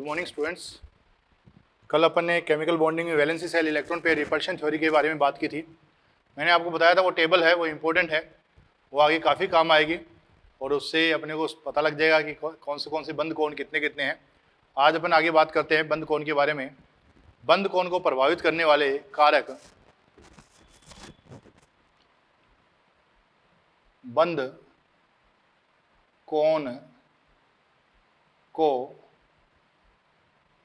Morning students. कल अपन ने chemical bonding में valency cell electron pair repulsion theory के बारे में बात की थी। मैंने आपको बताया था वो टेबल है वो इम्पोर्टेंट है, वो आगे काफ़ी काम आएगी और उससे अपने को पता लग जाएगा कि कौन से बंद कोण कितने कितने हैं। आज अपन आगे बात करते हैं बंद कोण के बारे में। बंद कोण को प्रभावित करने वाले कारक बंद कोण को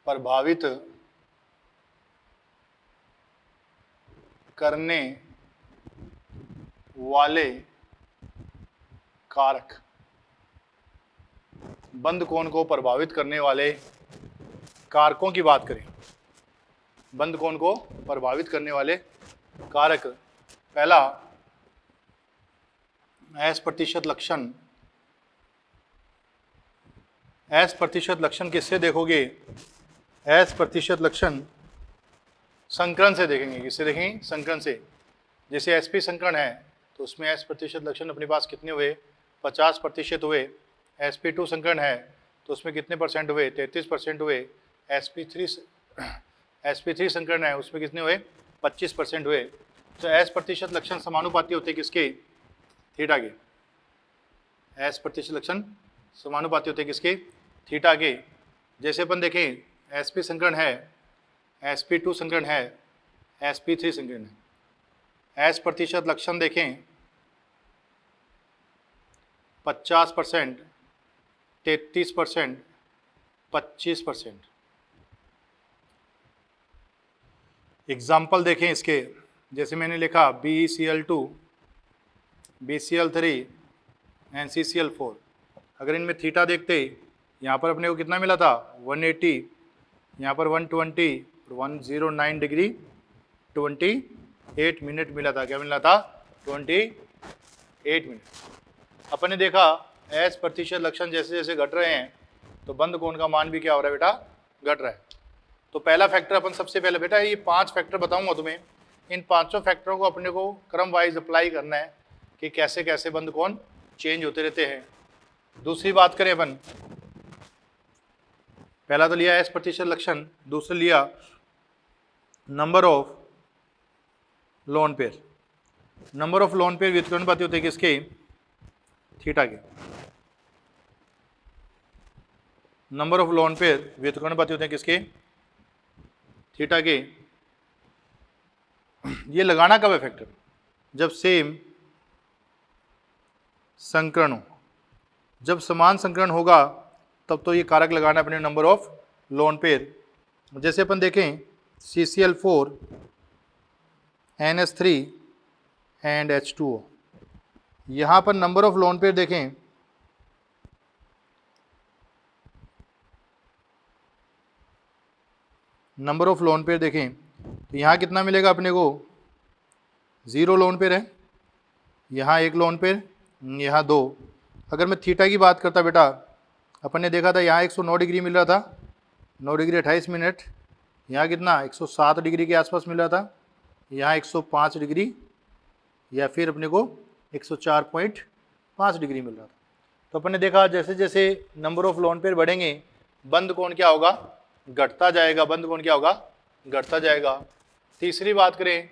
प्रभावित करने वाले कारक, बंद कोण को प्रभावित करने वाले कारकों की बात करें। बंद कोण को प्रभावित करने वाले कारक, पहला एस प्रतिशत लक्षण। एस प्रतिशत लक्षण किससे देखोगे? एस प्रतिशत लक्षण संकरण से देखेंगे। किससे देखेंगे? संकरण से। जैसे एसपी संकरण है तो उसमें एस प्रतिशत लक्षण अपने पास कितने हुए? 50% हुए। sp2 संकरण है तो उसमें कितने परसेंट हुए? 33% हुए। sp3 संकरण है उसमें कितने हुए? 25% हुए। तो एस प्रतिशत लक्षण समानुपाती होते किसके? थीटा के। एस प्रतिशत लक्षण समानुपाती होते किसके? थीटा के। जैसे अपन देखें sp संकरण है, sp2 संकरण है, sp3 संकरण है। एस प्रतिशत लक्षण देखें 50%, 33%, 25%। एग्जाम्पल देखें इसके, जैसे मैंने लिखा BeCl2, BCl3, NCCl4। अगर इनमें थीटा देखते, यहाँ पर अपने को कितना मिला था? 180, यहाँ पर 120, 109 डिग्री 28 मिनट मिला था। क्या मिला था? 28 मिनट। अपन ने देखा एस प्रतिशत लक्षण जैसे जैसे घट रहे हैं तो बंद कोण का मान भी क्या हो रहा है बेटा? घट रहा है। तो पहला फैक्टर अपन सबसे पहले बेटा ये 5 फैक्टर बताऊंगा तुम्हें। इन 5 फैक्टरों को अपने को क्रम वाइज अप्लाई करना है कि कैसे कैसे बंद कोण चेंज होते रहते हैं। दूसरी बात करें अपन, पहला तो लिया एस प्रतिशत लक्षण, दूसरा लिया number of lone pair. Number of lone pair व्युत्क्रमणपाती होते हैं किसके? थीटा के। नंबर ऑफ लोन पेयर व्युत्क्रमणपाती होते हैं किसके? थीटा के। ये लगाना कब है फैक्टर? जब सेम संकरण हो। जब समान संकरण होगा तब तो ये कारक लगाना अपने नंबर ऑफ लोन पेयर। जैसे अपन देखें CCl4, NH3 एंड H2O। यहाँ पर नंबर ऑफ लोन पेयर देखें नंबर ऑफ लोन पेयर देखें तो यहाँ कितना मिलेगा अपने को? 0 लोन पेयर है, यहाँ 1 लोन पेयर, यहाँ 2। अगर मैं थीटा की बात करता बेटा, अपन ने देखा था यहाँ 109 डिग्री मिल रहा था, 9 डिग्री 28 मिनट। यहाँ कितना? 107 डिग्री के आसपास मिल रहा था, यहाँ 105 डिग्री या फिर अपने को 104.5 डिग्री मिल रहा था। तो अपन ने देखा जैसे जैसे नंबर ऑफ लोन पेयर बढ़ेंगे बंद कोण क्या होगा? घटता जाएगा। बंद कोण क्या होगा? घटता जाएगा। तीसरी बात करें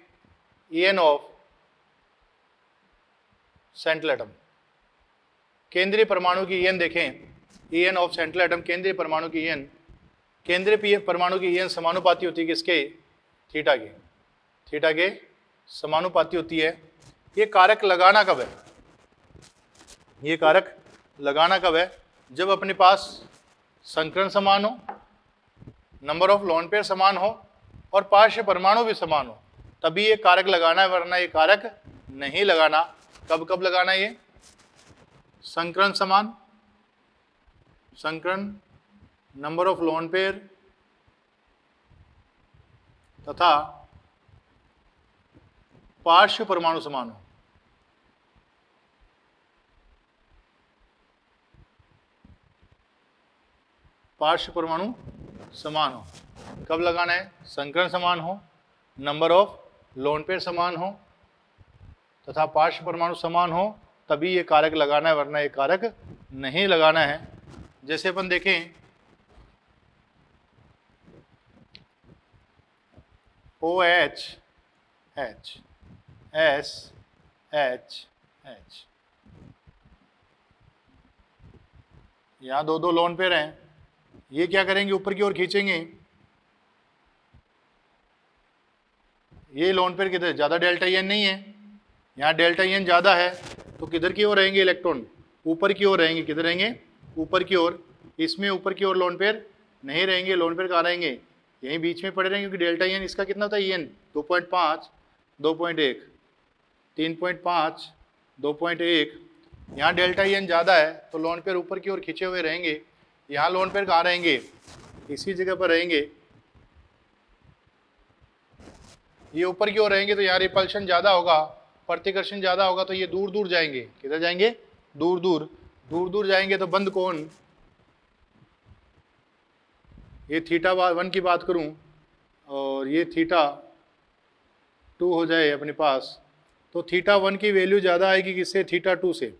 EN ऑफ सेंट्रल एटम। केंद्रीय परमाणु की EN देखें, EN ऑफ सेंट्रल एटम, केंद्रीय परमाणु की EN। केंद्रीय परमाणु की EN समानुपाती होती है किसके? थीटा के। थीटा के समानुपाती होती है। ये कारक लगाना कब है? ये कारक लगाना कब है? जब अपने पास संकरण समान हो, नंबर ऑफ लोन पेयर समान हो और पार्श्व परमाणु भी समान हो, तभी ये कारक लगाना है, वरना ये कारक नहीं लगाना। कब कब लगाना? ये संकरण समान, संकरण, नंबर ऑफ लोन पेयर तथा पार्श्व परमाणु समान हो। पार्श्व परमाणु समान हो। कब लगाना है? संकरण समान हो, नंबर ऑफ लोन पेयर समान हो तथा पार्श्व परमाणु समान हो, तभी ये कारक लगाना है, वरना ये कारक नहीं लगाना है। जैसे अपन देखें OH H S H H। यहाँ दो दो लोन पेयर हैं, ये क्या करेंगे, ऊपर की ओर खींचेंगे। ये लोन पेयर किधर, ज़्यादा डेल्टा एन नहीं है, यहाँ डेल्टा एन ज़्यादा है, तो किधर की ओर रहेंगे इलेक्ट्रॉन, ऊपर की ओर रहेंगे। किधर रहेंगे, ऊपर की ओर। इसमें ऊपर की ओर लोन पेयर नहीं रहेंगे, लोन पेयर कहाँ रहेंगे, यहीं बीच में पड़े रहेंगे, क्योंकि डेल्टा एन इसका कितना होता है, एन 2.5 2.1 3.5 2.1। यहाँ डेल्टा एन ज़्यादा है तो लोन पेयर ऊपर की ओर खींचे हुए रहेंगे। यहाँ लोन पेयर कहाँ रहेंगे, इसी जगह पर रहेंगे, ये ऊपर की ओर रहेंगे, तो यहाँ रिपल्शन ज़्यादा होगा, प्रतिकर्षण ज़्यादा होगा, तो ये दूर दूर जाएंगे। किधर जाएंगे, दूर दूर। दूर दूर जाएंगे तो बंद कोण, ये θ1 की बात करूं और ये θ2 हो जाए अपने पास, तो θ1 की वैल्यू ज़्यादा आएगी किससे, θ2 से।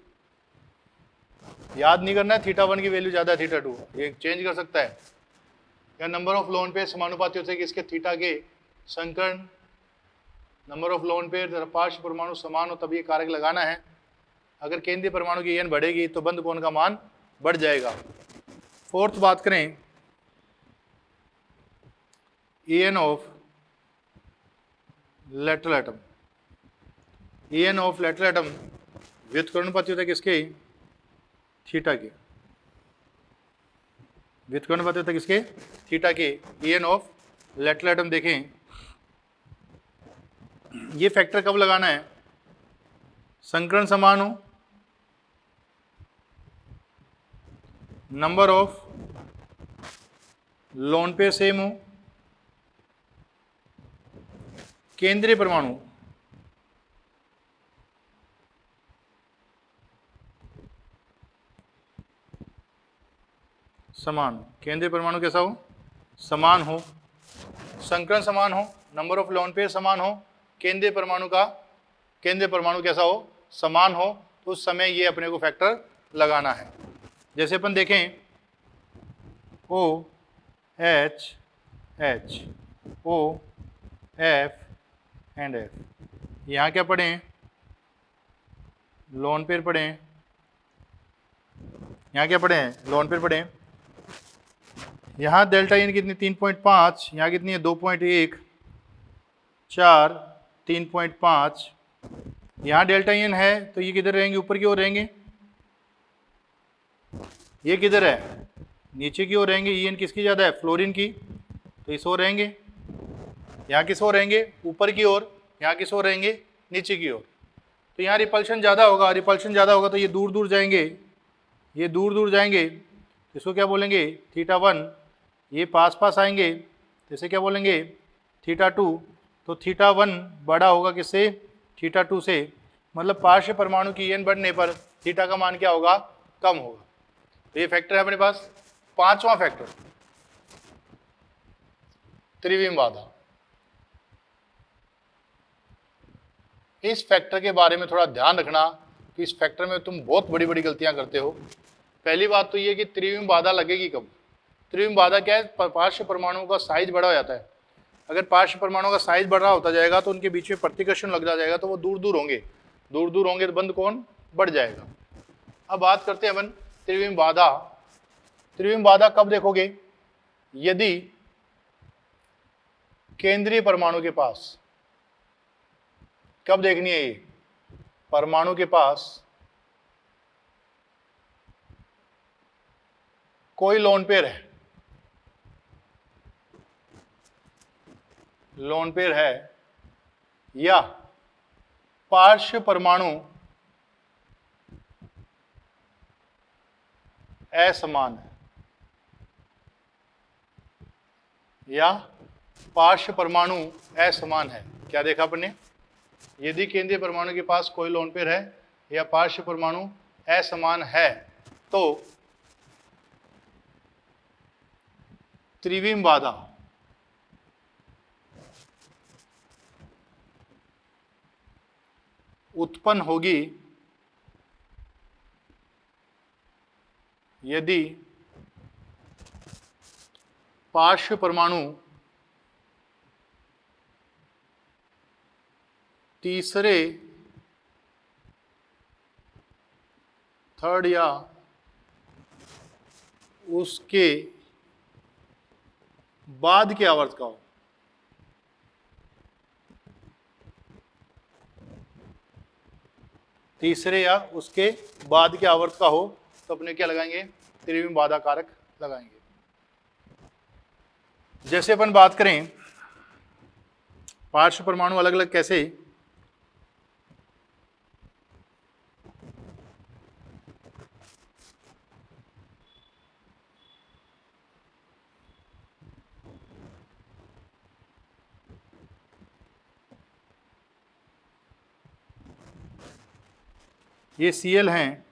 याद नहीं करना है θ1 की वैल्यू ज़्यादा है θ2, ये चेंज कर सकता है। या नंबर ऑफ लोन पेयर समानुपाती होते हैं किसके, थीटा के। संकर्ण नंबर ऑफ लोन पेयर पार्श्व परमाणु समान हो तब ये कारक लगाना है। अगर केंद्रीय परमाणु की एन बढ़ेगी तो बंद कोण का मान बढ़ जाएगा। फोर्थ बात करें, En of lateral atom. En of lateral atom व्युत्क्रमणपाती होता है किसके, थीटा के। व्युत्क्रमणपाती होता है किसके, थीटा के। En ऑफ लेटरल एटम देखें, ये फैक्टर कब लगाना है, संकरण समान हो, number of lone pair same हो, केंद्रीय परमाणु समान। केंद्रीय परमाणु कैसा हो, समान हो, संकरण समान हो, नंबर ऑफ लोन पेयर समान हो, केंद्रीय परमाणु कैसा हो, समान हो, तो उस समय ये अपने को फैक्टर लगाना है। जैसे अपन देखें OH H O F and F, यहाँ क्या पढ़ें, लोन पेयर पढ़ें, यहाँ क्या पढ़ें, लोन पेयर पढ़ें। यहाँ डेल्टा एन कितनी 3.5, यहाँ कितनी है 2.1 4 3.5। यहाँ डेल्टा एन है तो ये किधर रहेंगे, ऊपर की ओर रहेंगे। ये किधर है, नीचे की ओर रहेंगे। एन किसकी ज़्यादा है, फ्लोरीन की, तो इस ओर रहेंगे। यहाँ किस ओर रहेंगे, ऊपर की ओर। यहाँ किस ओर रहेंगे, नीचे की ओर। तो यहाँ रिपल्शन ज़्यादा होगा, रिपल्शन ज़्यादा होगा तो ये दूर दूर जाएंगे, ये दूर दूर जाएंगे। इसको क्या बोलेंगे, θ1। ये पास पास आएंगे तो इसे क्या बोलेंगे, θ2। तो θ1 बड़ा होगा किससे, θ2 से। मतलब पार्श्व परमाणु की एन बढ़ने पर थीटा का मान क्या होगा, कम होगा। तो ये फैक्टर है अपने पास। पांचवा फैक्टर, त्रिविम बाधा। इस फैक्टर के बारे में थोड़ा ध्यान रखना कि इस फैक्टर में तुम बहुत बड़ी बड़ी गलतियां करते हो। पहली बात तो ये कि त्रिविम बाधा लगेगी कब। त्रिविम बाधा क्या है, पार्श्व परमाणुओं का साइज बड़ा हो जाता है। अगर पार्श्व परमाणुओं का साइज बड़ा होता जाएगा तो उनके बीच में प्रतिकर्षण लग जाएगा, तो वो दूर दूर होंगे, दूर दूर होंगे तो बंद कोण बढ़ जाएगा। अब बात करते हैं अपन त्रिविम बाधा। त्रिविम बाधा कब देखोगे, यदि केंद्रीय परमाणु के पास, कब देखनी है ये, परमाणु के पास कोई लोन पेयर है, लोन पेयर है, या पार्श्व परमाणु असमान है, या पार्श्व परमाणु असमान है। क्या देखा आपने, यदि केंद्रीय परमाणु के पास कोई लोन पेयर है या पार्श्व परमाणु असमान है तो त्रिविम बाधा उत्पन्न होगी यदि पार्श्व परमाणु तीसरे, थर्ड या उसके बाद के आवर्त का हो। तीसरे या उसके बाद के आवर्त का हो तो अपने क्या लगाएंगे, त्रिविम बाधा कारक लगाएंगे। जैसे अपन बात करें पार्श्व परमाणु अलग अलग कैसे, ये Cl हैं,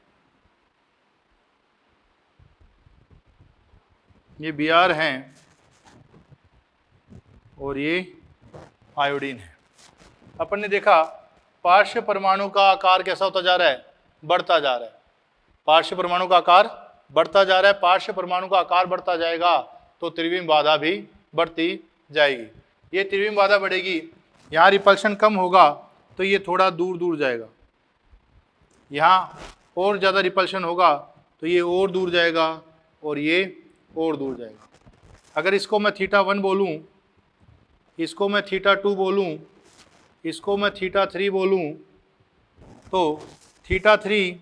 ये Br हैं और ये आयोडीन है। अपन ने देखा पार्श्व परमाणु का आकार कैसा होता जा रहा है, बढ़ता जा रहा है। पार्श्व परमाणु का आकार बढ़ता जा रहा है, पार्श्व परमाणु का आकार बढ़ता जाएगा तो त्रिविम बाधा भी बढ़ती जाएगी। ये त्रिविम बाधा बढ़ेगी, यहाँ रिपल्शन कम होगा तो ये थोड़ा दूर दूर जाएगा, यहाँ और ज़्यादा रिपल्शन होगा तो ये और दूर जाएगा और ये और दूर जाएगा। अगर इसको मैं θ1 बोलूँ, इसको मैं θ2 बोलूँ, इसको मैं θ3 बोलूँ, तो θ3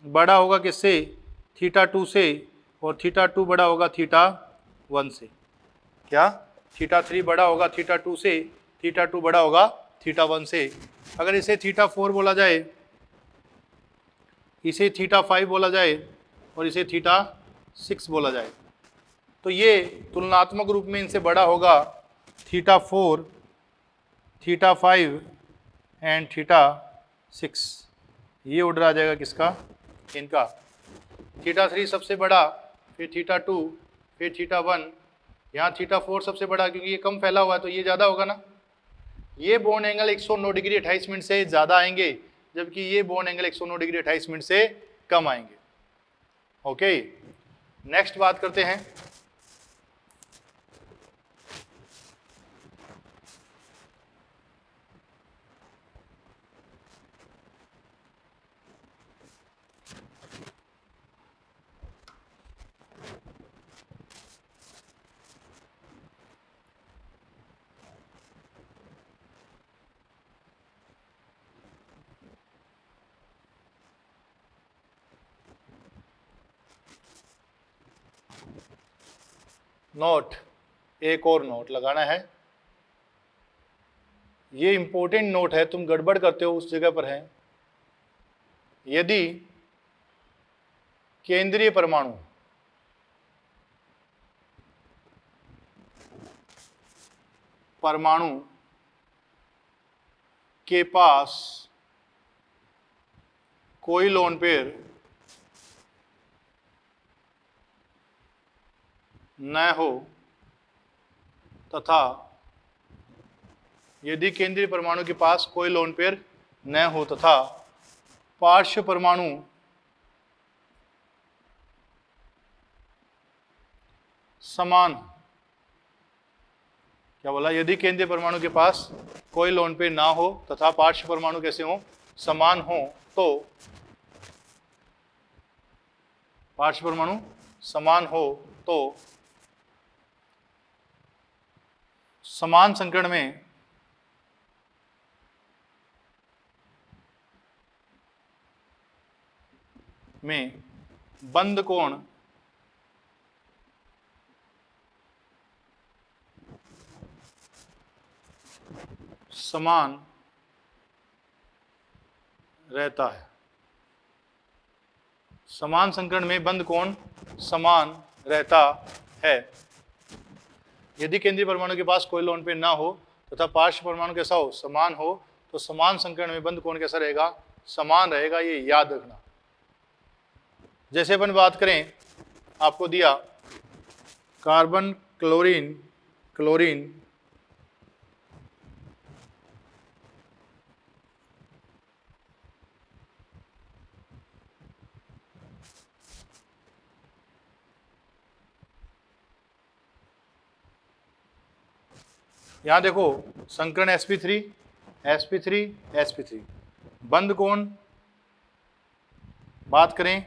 बड़ा होगा किससे, θ2 से, और θ2 बड़ा होगा θ1 से। क्या θ3 बड़ा होगा θ2 से, θ2 बड़ा होगा θ1 से। अगर इसे θ4 बोला जाए, इसे θ5 बोला जाए और इसे θ6 बोला जाए तो ये तुलनात्मक रूप में इनसे बड़ा होगा θ4, θ5 एंड θ6। ये ऑर्डर आ जाएगा किसका, इनका। θ3 सबसे बड़ा, फिर θ2, फिर θ1, यहाँ θ4 सबसे बड़ा क्योंकि ये कम फैला हुआ है तो ये ज़्यादा होगा ना। ये बॉन्ड एंगल 109 डिग्री 28 मिनट से ज़्यादा आएंगे, जबकि ये बॉन्ड एंगल 109 डिग्री 28 मिनट से कम आएंगे। ओके, नेक्स्ट बात करते हैं नोट, एक और नोट लगाना है। ये इंपॉर्टेंट नोट है, तुम गड़बड़ करते हो उस जगह पर है। यदि केंद्रीय परमाणु के पास कोई लोन पेयर न हो तथा यदि केंद्रीय परमाणु के पास कोई लोन पेयर न हो तथा पार्श्व परमाणु समान, क्या बोला, यदि केंद्रीय परमाणु के पास कोई लोन पेयर ना हो तथा पार्श्व परमाणु कैसे हो, समान हो, तो पार्श्व परमाणु समान हो तो समान संकरण में बंद कोण समान रहता है। समान संकरण में बंद कोण समान रहता है। यदि केंद्रीय परमाणु के पास कोई लोन पेयर ना हो तथा पार्श्व परमाणु कैसा हो, समान हो, तो समान संकरण में बंद कोण कैसा रहेगा, समान रहेगा। ये याद रखना। जैसे अपन बात करें, आपको दिया कार्बन क्लोरीन क्लोरीन यहां देखो संकरण sp3 sp3 sp3। बंद कोण बात करें,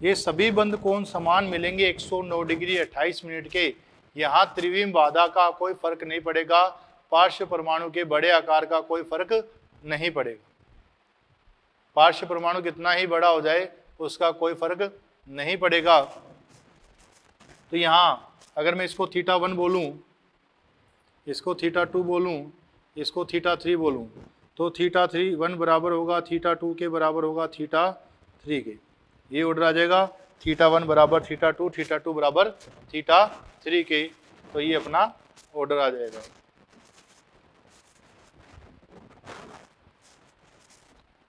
ये सभी बंद कोण समान मिलेंगे 109 डिग्री 28 मिनट के। यहाँ त्रिविम बाधा का कोई फर्क नहीं पड़ेगा, पार्श्व परमाणु के बड़े आकार का कोई फर्क नहीं पड़ेगा। पार्श्व परमाणु कितना ही बड़ा हो जाए उसका कोई फर्क नहीं पड़ेगा। तो यहाँ अगर मैं इसको θ1 बोलूँ, इसको θ2 बोलूँ, इसको θ3 बोलूँ, तो θ1 बराबर होगा θ2 के बराबर होगा θ3 के। ये ऑर्डर आ जाएगा θ1 बराबर θ2, θ2 बराबर θ3 के। तो ये अपना ऑर्डर आ जाएगा।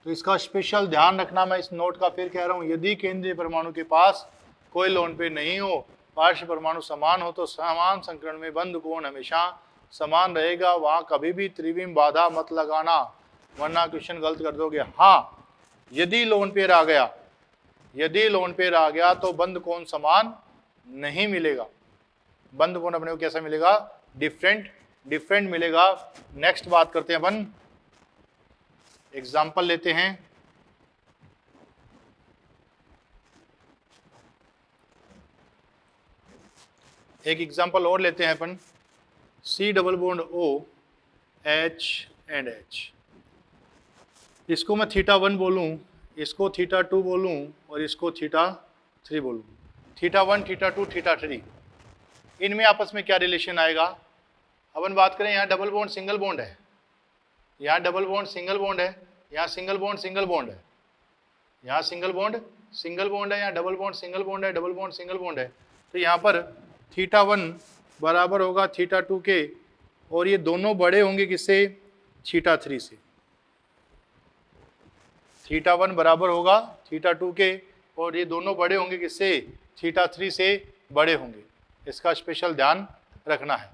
तो इसका स्पेशल ध्यान रखना, मैं इस नोट का फिर कह रहा हूँ, यदि केंद्रीय परमाणु के पास कोई लोन पेयर नहीं हो, पार्श्व परमाणु समान हो, तो समान संकरण में बंद कोण हमेशा समान रहेगा। वहां कभी भी त्रिविम बाधा मत लगाना, वरना क्वेश्चन गलत कर दोगे। हाँ, यदि लोन पेयर आ गया, यदि लोन पेयर आ गया तो बंद कोण समान नहीं मिलेगा। बंद कोण अपने को कैसा मिलेगा? डिफरेंट मिलेगा। नेक्स्ट बात करते हैं अपन, एग्जाम्पल लेते हैं। एक एग्जाम्पल और लेते हैं अपन, C double bond O H and H। इसको मैं θ1 बोलूं, इसको θ2 बोलूं और इसको θ3 बोलूं। θ1 θ2 θ3, इनमें आपस में क्या रिलेशन आएगा? अपन बात करें, यहाँ डबल बॉन्ड सिंगल बॉन्ड है, यहाँ डबल बॉन्ड सिंगल बॉन्ड है, यहाँ सिंगल बॉन्ड है, यहाँ सिंगल बॉन्ड है, यहाँ डबल बॉन्ड सिंगल बॉन्ड है, डबल बॉन्ड सिंगल बॉन्ड है। तो यहाँ पर θ1 बराबर होगा θ2 के, और ये दोनों बड़े होंगे किससे? θ3 से। θ1 बराबर होगा θ2 के, और ये दोनों बड़े होंगे किससे? θ3 से बड़े होंगे। इसका स्पेशल ध्यान रखना है।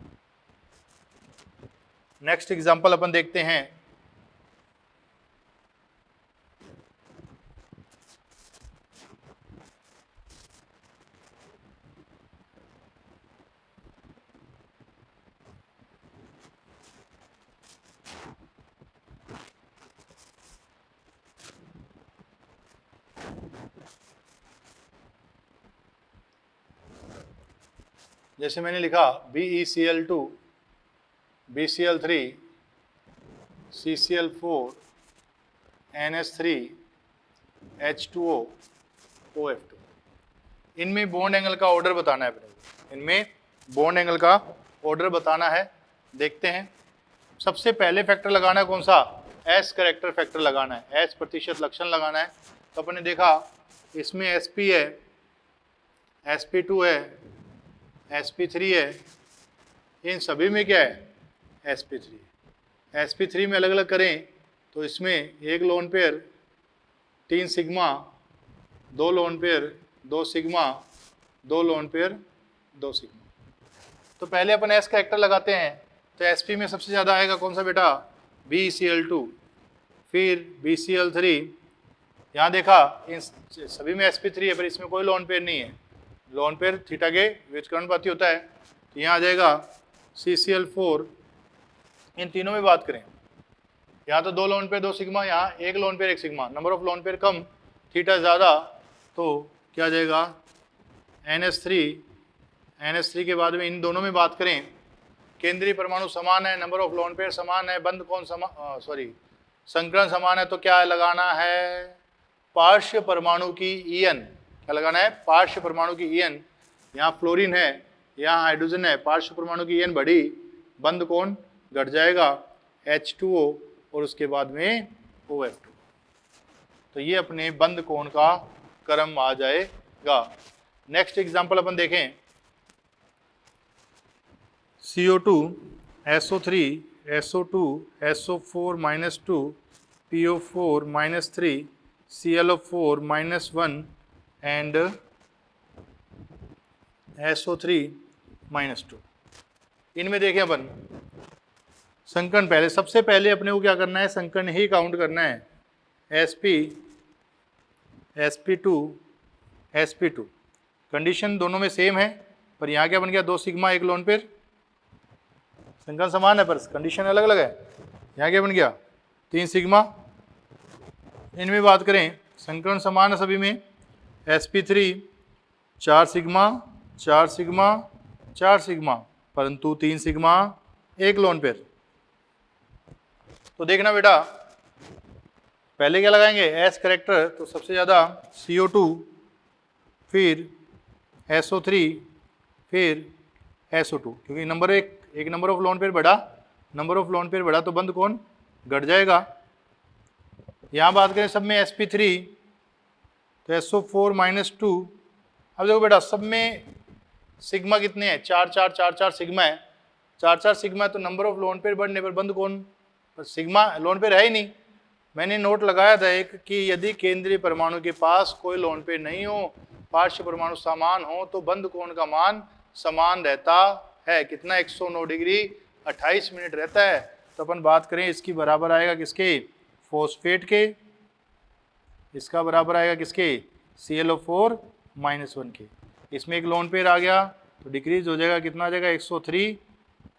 नेक्स्ट एग्जांपल अपन देखते हैं। जैसे मैंने लिखा BeCl2, BCl3, CCl4, NH3, H2O, OF2। इनमें बॉन्ड एंगल का ऑर्डर बताना है अपने को, इनमें बॉन्ड एंगल का ऑर्डर बताना है। देखते हैं, सबसे पहले फैक्टर लगाना है कौन सा? S कैरेक्टर फैक्टर लगाना है, S प्रतिशत लक्षण लगाना है। तो अपने देखा इसमें Sp है, Sp2 है, Sp3 है, इन सभी में क्या है? Sp3। Sp3 में अलग अलग करें तो इसमें एक lone pair 3 sigma, 2 lone pair 2 sigma, 2 lone pair 2 sigma. तो पहले अपन S कैरेक्टर लगाते हैं। तो Sp में सबसे ज़्यादा आएगा कौन सा बेटा? BeCl2, फिर BCl3। यहाँ देखा इन सभी में Sp3 है, पर इसमें कोई लोन पेयर नहीं है। लोन पेयर थीटा के व्युत्क्रमणपाती होता है। तो यहाँ आ जाएगा CCl4। इन तीनों में बात करें, यहाँ तो 2 लोन पेयर 2 सिग्मा, यहाँ 1 lone pair 1 sigma. Number of lone pair come, theta ज़्यादा, तो क्या आ जाएगा? NH3 के बाद में इन दोनों में बात करें, केंद्रीय परमाणु समान है, नंबर ऑफ लोन पेयर समान है, बंद कोण समान, संकरण समान है, तो क्या लगाना है? पार्श्व परमाणु की EN। क्या लगाना है? पार्श्व परमाणु की EN। यहाँ फ्लोरीन है, यहाँ हाइड्रोजन है, पार्श्व परमाणु की EN बढ़ी, बंद कोण घट जाएगा, H2O, और उसके बाद में OF2। तो ये अपने बंद कोण का क्रम आ जाएगा। नेक्स्ट एग्जांपल अपन देखें, CO2, SO3, SO2, SO4 -2, PO4 -3, ClO4 -1 and SO3 -2। इनमें देखें अपन संकरण, पहले सबसे पहले अपने को क्या करना है? संकरण ही काउंट करना है। Sp, Sp2, Sp2। कंडीशन दोनों में सेम है, पर यहाँ क्या बन गया? 2 सिग्मा 1 लोन पेयर। संकरण समान है पर कंडीशन अलग अलग है। यहाँ क्या बन गया? 3 सिग्मा। इनमें बात करें संकरण समान है सभी में, sp3 4 सिग्मा 4 सिग्मा 4 सिग्मा, परंतु 3 सिग्मा 1 लोन पेयर। तो देखना बेटा, पहले क्या लगाएंगे, एस करेक्टर, तो सबसे ज़्यादा CO2, फिर SO3, फिर SO2, क्योंकि नंबर एक नंबर ऑफ लोन पेयर बढ़ा, नंबर ऑफ लोन पेयर बढ़ा तो बंद कौन घट जाएगा। यहाँ बात करें सब में sp3 तो SO4 -2। अब देखो बेटा सब में सिग्मा कितने हैं, 4 4 4 4 सिग्मा है, 4 4 सिग्मा है, तो नंबर ऑफ लोन पेयर बढ़ने पर बंद कौन, पर सिग्मा लोन पेयर है ही नहीं। मैंने नोट लगाया था एक कि यदि केंद्रीय परमाणु के पास कोई लोन पेयर नहीं हो, पार्श्व परमाणु समान हो, तो बंद कोण का मान समान रहता है, कितना 109 डिग्री 28 मिनट रहता है। तो अपन बात करें इसकी बराबर आएगा किसके, फॉस्फेट के, इसका बराबर आएगा किसके, ClO4 -1 के। इसमें एक लोन पेयर आ गया तो डिक्रीज हो जाएगा, कितना आ जाएगा 103,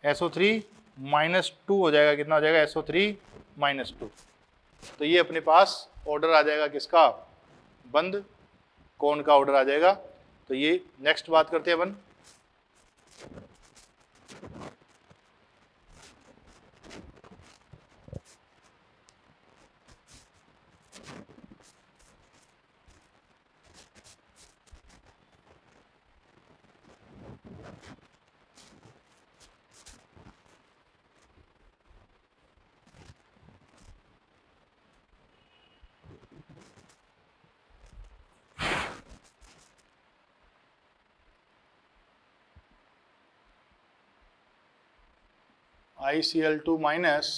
SO3 -2 हो जाएगा, कितना हो जाएगा SO3 -2। तो ये अपने पास ऑर्डर आ जाएगा किसका, बंद कोण का ऑर्डर आ जाएगा। तो ये नेक्स्ट बात करते हैं अपन, ICl2 minus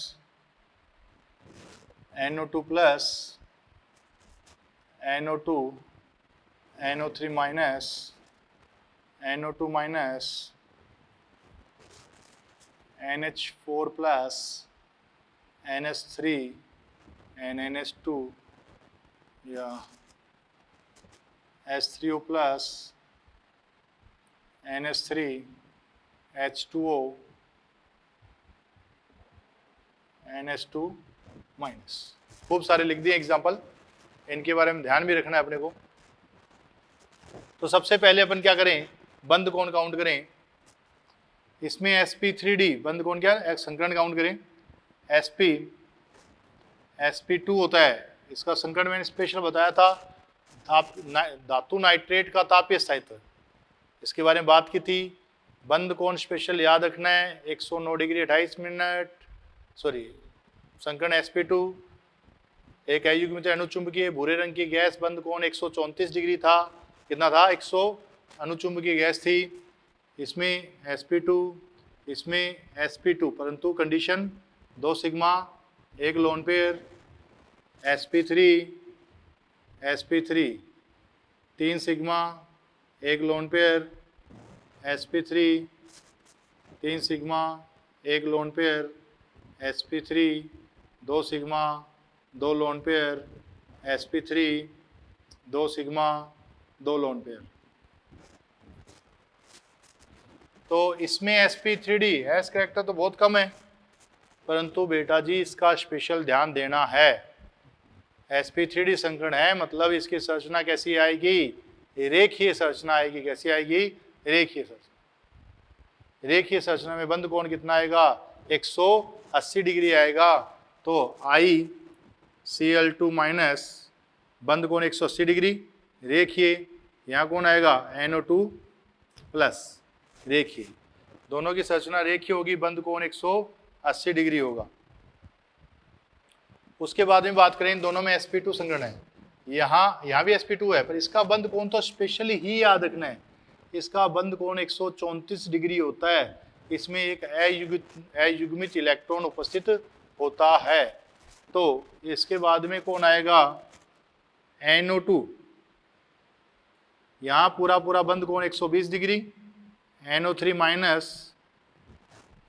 NO2 plus NO2 NO3 minus NO2 minus NH4 plus NH3 and NH2 या H3O plus NH3 H2O NH2 minus. खूब सारे लिख दिए एग्जाम्पल, इनके बारे में ध्यान भी रखना है अपने को। तो सबसे पहले अपन क्या करें, बंद कोण काउंट करें। इसमें sp3d बंद कोण क्या है, संकरण काउंट करें। sp2 होता है, इसका संकरण मैंने स्पेशल बताया था, धातु नाइट्रेट का तापीय स्थायित्व, इसके बारे में बात की थी। बंद कोण स्पेशल याद रखना है, 109 डिग्री 28 मिनट, सॉरी संकरण sp2, एक अयुग्मित अणुचुंबकीय भूरे रंग की गैस, बंद कोण 134 डिग्री था, कितना था 100, अणुचुंबकीय गैस थी। इसमें sp2, इसमें sp2, परंतु condition 2 sigma 1 lone pair, sp3 3 sigma 1 lone pair, sp3 3 sigma 1 lone pair, sp3 2 sigma 2 lone pair, sp3 2 sigma 2 lone pair. तो इसमें sp3d एस कैरेक्टर तो बहुत कम है, परंतु बेटा जी इसका स्पेशल ध्यान देना है। sp3d संकरण है, मतलब इसकी संरचना कैसी आएगी, रेखीय संरचना आएगी। कैसी आएगी, रेखीय संरचना। रेखीय संरचना में बंद कोण कितना आएगा, 180 डिग्री आएगा। तो ICl2 माइनस बंद कोण 180 डिग्री रेखीय, यहाँ कौन आएगा NO2 प्लस रेखीय, दोनों की संरचना रेखीय होगी, बंद कोण 180 डिग्री होगा। उसके बाद में बात करें, इन दोनों में sp2 संकरण है, यहाँ भी sp2 है, पर इसका बंद कोण तो स्पेशली ही याद रखना है, इसका बंद कोण 134 डिग्री होता है। इसमें एक अयुग्मित इलेक्ट्रॉन उपस्थित होता है। तो इसके बाद में कौन आएगा, NO2, यहाँ पूरा बंद कोण 120 डिग्री, NO3 माइनस,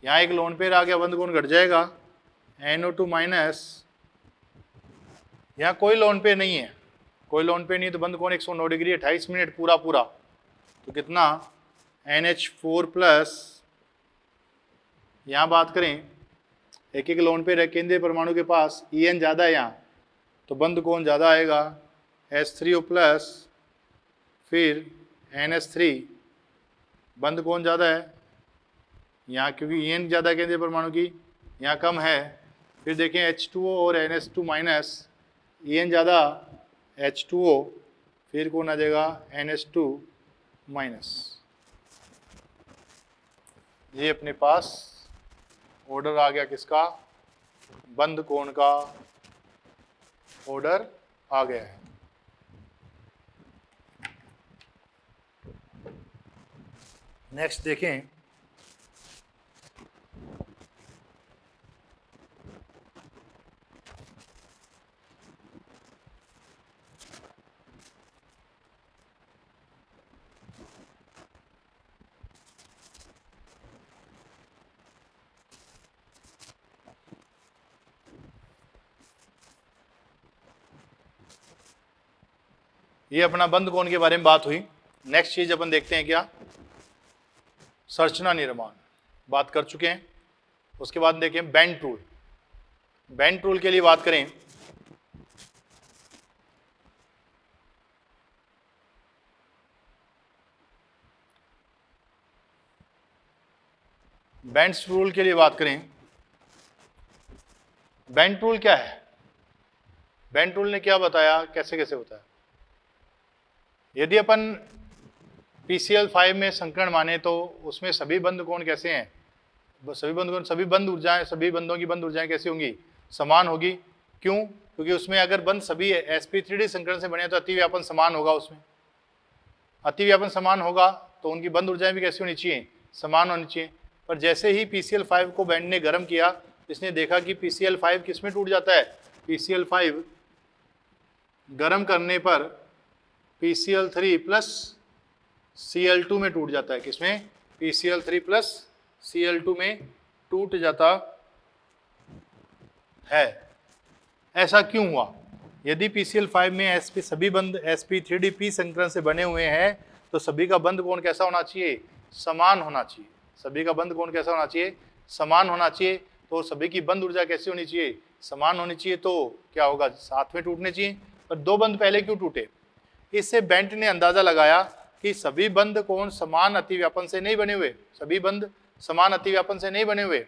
यहाँ एक लोन पेयर आ गया, बंद कोण घट जाएगा, NO2 माइनस, यहाँ कोई लोन पेयर नहीं है, कोई लोन पेयर नहीं, तो बंद कोण 109 डिग्री 28 मिनट पूरा, तो कितना NH4 प्लस, यहाँ बात करें एक एक लोन पेयर है, केंद्रीय परमाणु के पास En ज़्यादा है यहाँ, तो बंद कोण ज़्यादा आएगा, H3O प्लस फिर NH3, बंद कोण ज़्यादा है यहाँ क्योंकि En ज़्यादा है केंद्रीय परमाणु की, यहाँ कम है। फिर देखें H2O और NH2 माइनस, En ज़्यादा H2O, फिर कौन आ जाएगा NH2 माइनस। ये अपने पास ऑर्डर आ गया किसका, बंद कोण का ऑर्डर आ गया है। नेक्स्ट देखें, ये अपना बंद कोण के बारे में बात हुई। नेक्स्ट चीज अपन देखते हैं क्या, संरचना निर्माण बात कर चुके हैं। उसके बाद देखें बेंड टूल। बेंड टूल के लिए बात करें, बेंड टूल के लिए बात करें, बेंड टूल क्या है, बेंड टूल ने क्या बताया, कैसे कैसे बताया। यदि अपन PCl5 में संकरण माने तो उसमें सभी बंद कोण कैसे हैं, सभी बंद कोण, सभी बंद ऊर्जाएं, सभी बंदों की बंद ऊर्जाएं कैसी होंगी, समान होगी। क्यों, क्योंकि उसमें अगर बंद सभी sp3d संकरण से बने हैं तो अतिव्यापन समान होगा, उसमें अतिव्यापन समान होगा तो उनकी बंद ऊर्जाएं भी कैसी होनी चाहिए, समान होनी चाहिए। पर जैसे ही PCl5 को बैंड ने गर्म किया, इसने देखा कि PCl5 किस में टूट जाता है, PCl5 गर्म करने पर PCl3 प्लस Cl2 में टूट जाता है। किसमें, PCl3 प्लस Cl2 में टूट जाता है। ऐसा क्यों हुआ, यदि PCl5 में सभी बंद sp3dp संकरण से बने हुए हैं तो सभी का बंद कोण कैसा होना चाहिए, समान होना चाहिए। सभी का बंद कोण कैसा होना चाहिए, समान होना चाहिए। तो सभी की बंद ऊर्जा कैसी होनी चाहिए, समान होनी चाहिए। तो क्या होगा, साथ में टूटने चाहिए। पर दो बंद पहले क्यों टूटे, इससे बेंट ने अंदाजा लगाया कि सभी बंद कोण समान अतिव्यापन से नहीं बने हुए, सभी बंद समान अतिव्यापन से नहीं बने हुए,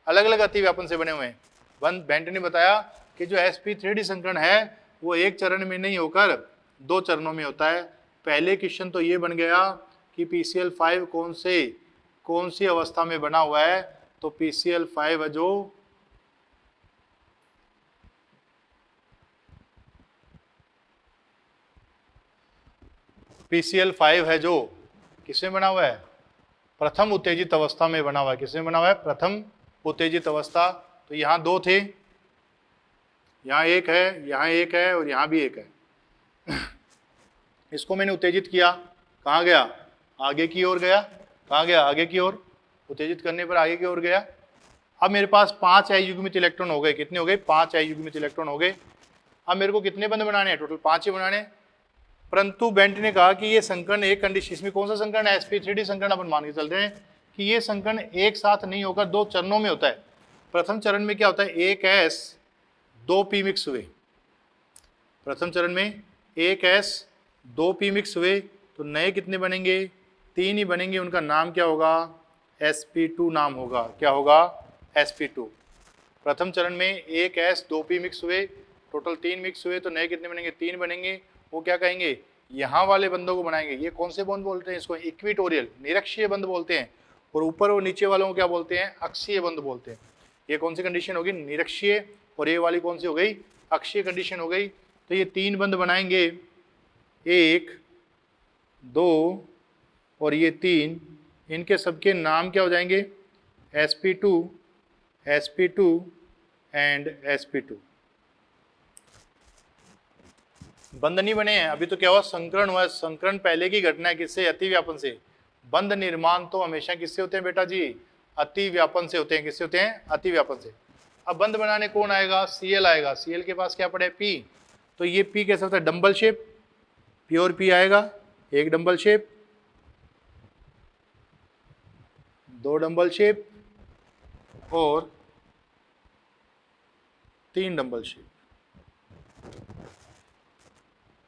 अलग अलग अतिव्यापन से बने हुए हैं। बेंट ने बताया कि जो sp3d संकरण है वो एक चरण में नहीं होकर दो चरणों में होता है। पहले क्वेश्चन तो ये बन गया कि PCl5 कौन सी अवस्था में बना हुआ है, तो PCl5 है जो PCl5 है जो किसमें बना हुआ है, प्रथम उत्तेजित अवस्था में बना हुआ है। किसमें बना हुआ है, प्रथम उत्तेजित अवस्था। तो यहाँ दो थे, यहाँ एक है, यहाँ एक है और यहाँ भी एक है। इसको मैंने उत्तेजित किया, कहाँ गया, आगे की ओर गया। कहाँ गया, आगे की ओर। उत्तेजित करने पर आगे की ओर गया। अब मेरे पास 5 युग्मित इलेक्ट्रॉन हो गए। कितने हो गए, 5 युग्मित इलेक्ट्रॉन हो गए। अब मेरे को कितने बंद बनाने हैं, टोटल 5 ही बनाने। परंतु बेंट ने कहा कि ये संकरण एक कंडीशन, इसमें कौन सा संकरण है, sp3d संकरण। अपन मान के चलते हैं कि ये संकरण एक साथ नहीं होकर दो चरणों में होता है। प्रथम चरण में क्या होता है, एक S 2p मिक्स हुए। प्रथम चरण में एक S 2p मिक्स हुए तो नए कितने बनेंगे, 3 ही बनेंगे। उनका नाम क्या होगा, sp2 नाम होगा। क्या होगा, sp2। प्रथम चरण में एक S 2p मिक्स हुए, टोटल 3 मिक्स हुए तो नए कितने बनेंगे, 3 बनेंगे। वो क्या कहेंगे, यहाँ वाले बंदों को बनाएंगे। ये कौन से बंद बोलते हैं, इसको इक्विटोरियल निरक्षीय बंद बोलते हैं। और ऊपर और नीचे वालों को क्या बोलते हैं, अक्षीय बंद बोलते हैं। ये कौन सी कंडीशन होगी, निरक्षीय, और ये वाली कौन सी हो गई, अक्षीय कंडीशन हो गई। तो ये 3 बंद बनाएंगे, 1 2 और ये 3। इनके सबके नाम क्या हो जाएंगे, sp2 sp2 एंड sp2। बंद नहीं बने हैं अभी, तो क्या हुआ, संकरण हुआ। संकरण पहले की घटना है, किससे, अतिव्यापन से। बंद निर्माण तो हमेशा किससे होते हैं बेटा जी, अतिव्यापन से होते हैं। किससे होते हैं, अतिव्यापन से। अब बंद बनाने कौन आएगा, Cl आएगा। Cl के पास क्या पड़े, P। तो ये P कैसा होता है, डंबल शेप, प्योर P आएगा। एक डंबल शेप, दो डंबल शेप और 3 डबल शेप।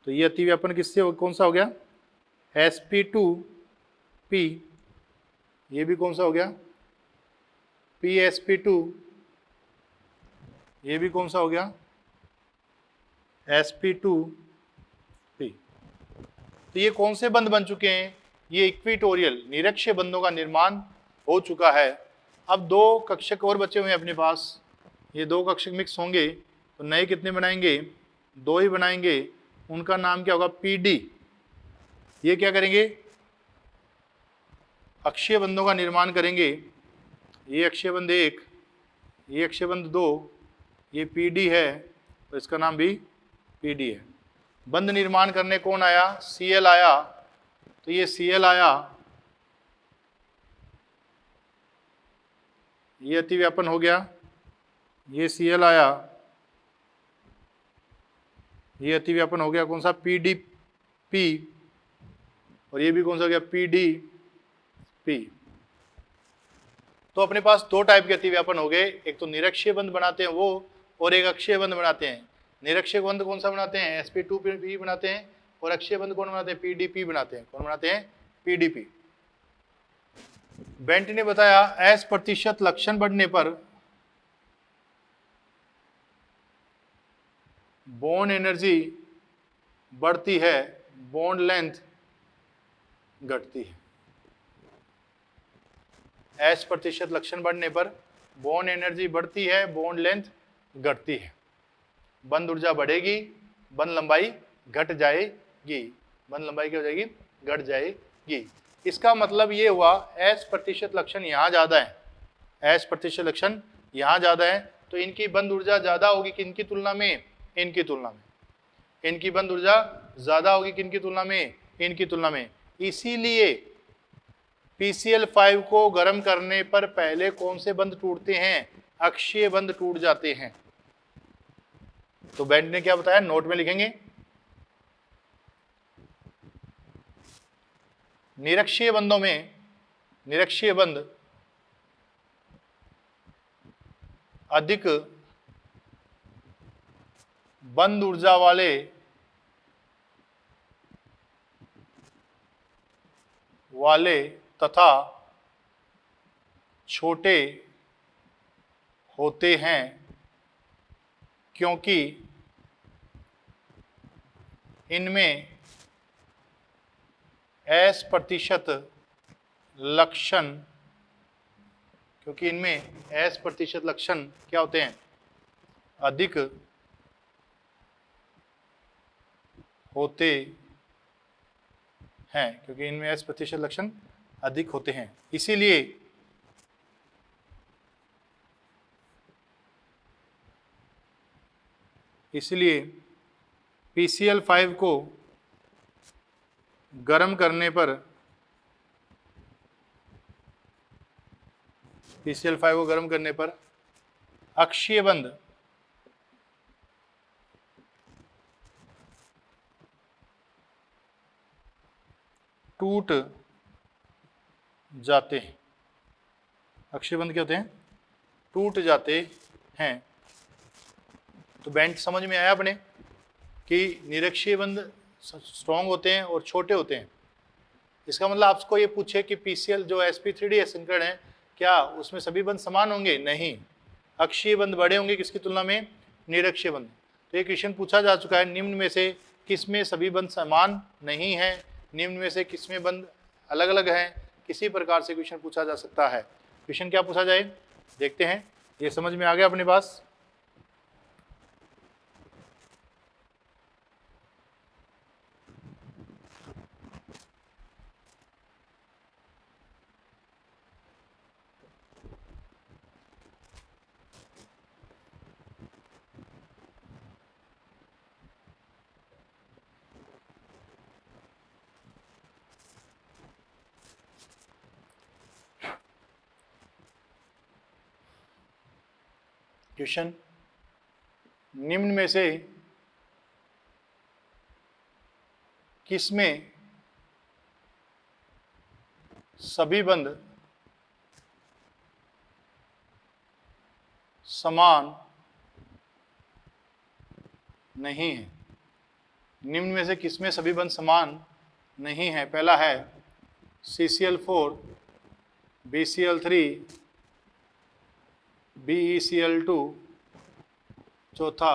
तो ये अतिव्यापन किससे कौन सा हो गया? sp2p। ये भी कौन सा हो गया? psp2। ये भी कौन सा हो गया? sp2p। तो ये कौन से बंध बन चुके हैं? ये इक्विटोरियल निरक्षीय बंधों का निर्माण हो चुका है। अब 2 कक्षक और बचे हुए हैं अपने पास। ये 2 कक्षक मिक्स होंगे तो नए कितने बनाएंगे? 2 ही बनाएंगे। उनका नाम क्या होगा? पीडी। ये क्या करेंगे? अक्षीय बंधों का निर्माण करेंगे। ये अक्षीय बंध 1, ये अक्षीय बंध 2, ये पीडी है तो इसका नाम भी पीडी है। बंध निर्माण करने कौन आया? सीएल आया। तो ये सीएल आया, ये अतिव्यापन हो गया। ये सीएल आया, ये अतिव्यापन हो गया। कौन सा? पीडीपी। और ये भी कौन सा हो गया? पीडीपी। तो अपने पास 2 टाइप के अतिव्यापन हो गए। एक तो निरक्षीय बंध बनाते हैं वो, और एक अक्षीय बंध बनाते हैं। निरक्षीय बंध कौन सा बनाते हैं? sp2p बनाते हैं। और अक्षीय बंध कौन बनाते हैं? पीडीपी बनाते हैं। कौन बनाते हैं? पीडीपी। बेंट ने बताया S% लक्षण बढ़ने पर बॉन्ड एनर्जी बढ़ती है, बॉन्ड लेंथ घटती है। S% लक्षण बढ़ने पर बॉन्ड एनर्जी बढ़ती है, बॉन्ड लेंथ घटती है। बंध ऊर्जा बढ़ेगी, बंध लंबाई घट जाएगी। बंध लंबाई क्या हो जाएगी? घट जाएगी। इसका मतलब ये हुआ S% लक्षण यहाँ ज्यादा है, S% लक्षण यहाँ ज्यादा है, तो इनकी बंध ऊर्जा ज्यादा होगी किनकी तुलना में? इनकी तुलना में। इनकी बंध ऊर्जा ज्यादा होगी किनकी तुलना में? इनकी तुलना में। इसीलिए PCl5 को गर्म करने पर पहले कौन से बंध टूटते हैं? अक्षीय बंध टूट जाते हैं। तो बेंट ने क्या बताया? नोट में लिखेंगे। निरक्षीय बंधों में, निरक्षीय बंध अधिक बंध ऊर्जा वाले तथा छोटे होते हैं, क्योंकि इनमें S% लक्षण, क्योंकि इनमें S% लक्षण क्या होते हैं? अधिक होते हैं, क्योंकि इनमें S% लक्षण अधिक होते हैं। इसीलिए PCl5 को गर्म करने पर, PCl5 को गर्म करने पर अक्षीय बंध टूट जाते हैं। अक्षीय बंध क्या होते हैं? टूट जाते हैं। तो बेंट समझ में आया अपने कि निरक्षीय बंध स्ट्रॉन्ग होते हैं और छोटे होते हैं। इसका मतलब आपको ये पूछे कि PCl जो sp3d संकरण है, क्या उसमें सभी बंध समान होंगे? नहीं, अक्षीय बंध बड़े होंगे किसकी तुलना में? निरक्षीय बंध। तो ये क्वेश्चन पूछा जा चुका है, निम्न में से किसमें सभी बंध समान नहीं है, निम्न में से किसमें बंध अलग अलग हैं, किसी प्रकार से क्वेश्चन पूछा जा सकता है। क्वेश्चन क्या पूछा जाए देखते हैं। ये समझ में आ गया अपने पास? क्वेश्चन, निम्न में से किसमें सभी बंध समान नहीं है। निम्न में से किसमें सभी बंध समान नहीं है? पहला है CCl4 BCl3 BeCl2, चौथा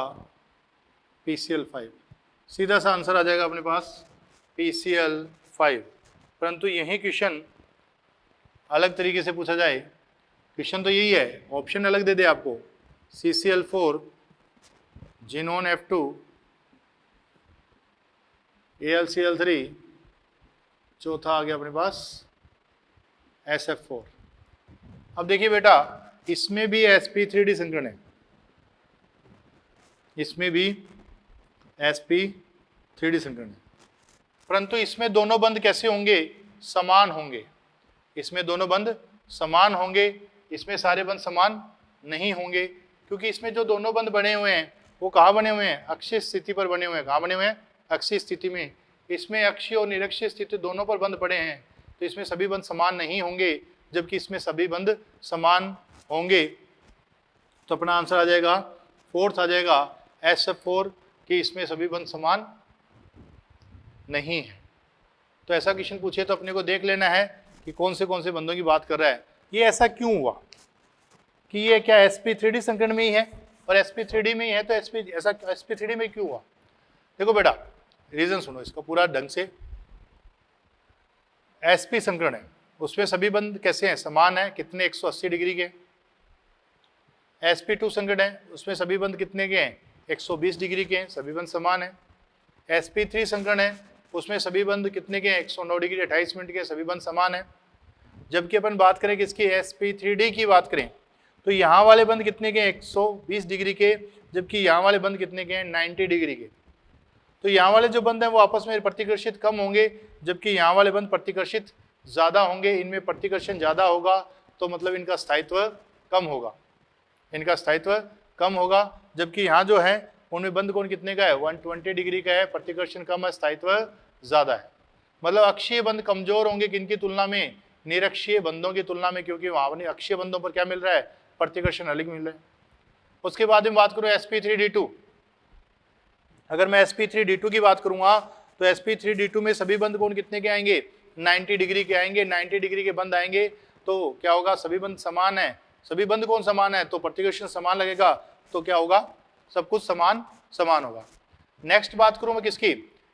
PCl5। सीधा सा आंसर आ जाएगा अपने पास PCl5। परंतु यही क्वेश्चन अलग तरीके से पूछा जाए, क्वेश्चन तो यही है, ऑप्शन अलग दे दे आपको, CCl4 जिनोन F2 AlCl3, चौथा आ गया अपने पास SF4। अब देखिए बेटा, इसमें भी sp3d संकरण है, इसमें भी sp3d संकरण है, परंतु इसमें दोनों बंध कैसे होंगे? समान होंगे। इसमें दोनों बंध समान होंगे, इसमें सारे बंध समान नहीं होंगे, क्योंकि इसमें जो दोनों बंध बने हुए हैं वो कहाँ बने हुए हैं? अक्षीय स्थिति पर बने हुए हैं। कहाँ बने हुए हैं? अक्षीय स्थिति में। इसमें अक्षीय और निरक्षीय स्थिति दोनों पर बंध पड़े हैं, तो इसमें सभी बंध समान नहीं होंगे, जबकि इसमें सभी बंध समान होंगे। तो अपना आंसर आ जाएगा फोर्थ आ जाएगा SF4 कि इसमें सभी बंध समान नहीं है। तो ऐसा क्वेश्चन पूछे तो अपने को देख लेना है कि कौन से बंधों की बात कर रहा है। ये ऐसा क्यों हुआ कि ये क्या sp3d संकरण में ही है और sp3d में ही है, तो ऐसा sp3d में क्यों हुआ? देखो बेटा, रीजन सुनो इसका पूरा ढंग से। sp संकरण है, उसमें सभी बंध कैसे हैं? समान है। कितने? 180 डिग्री के। sp2 संकरण है, उसमें सभी बंध कितने के हैं? 120 डिग्री के हैं, सभी बंध समान है। sp3 संकरण है, उसमें सभी बंध कितने के हैं? 109 डिग्री 28 मिनट के, सभी बंध समान है। जबकि अपन बात करें किसकी? sp3d की बात करें तो यहाँ वाले बंध कितने के? 120 डिग्री के, जबकि यहाँ वाले बंध कितने के हैं? 90 डिग्री के। तो यहाँ वाले जो बंध हैं वो आपस में प्रतिकर्षित कम होंगे, जबकि यहाँ वाले बंध प्रतिकर्षित ज्यादा होंगे। इनमें प्रतिकर्षण ज्यादा होगा तो मतलब इनका स्थायित्व कम होगा, इनका स्थायित्व कम होगा। जबकि यहाँ जो है उनमें बंध कोण कितने का है? 120 डिग्री का है, प्रतिकर्षण कम है, स्थायित्व ज्यादा है। मतलब अक्षीय बंध कमजोर होंगे किनकी तुलना में? निरक्षीय बंधों की तुलना में, क्योंकि वहां अक्षीय बंधों पर क्या मिल रहा है? प्रतिकर्षण अधिक मिल रहा है। उसके बाद में बात करूं sp3d2। अगर मैं sp3d2 की बात करूंगा तो sp3d2 में सभी बंध कोण कितने के आएंगे? 90 डिग्री के आएंगे। 90 डिग्री के बंध आएंगे तो क्या होगा? सभी बंध समान है, सभी बंध कोण समान है, तो प्रतिकर्षण समान लगेगा, तो क्या होगा? सब कुछ समान होगा। नेक्स्ट बात करूं मैं किसकी?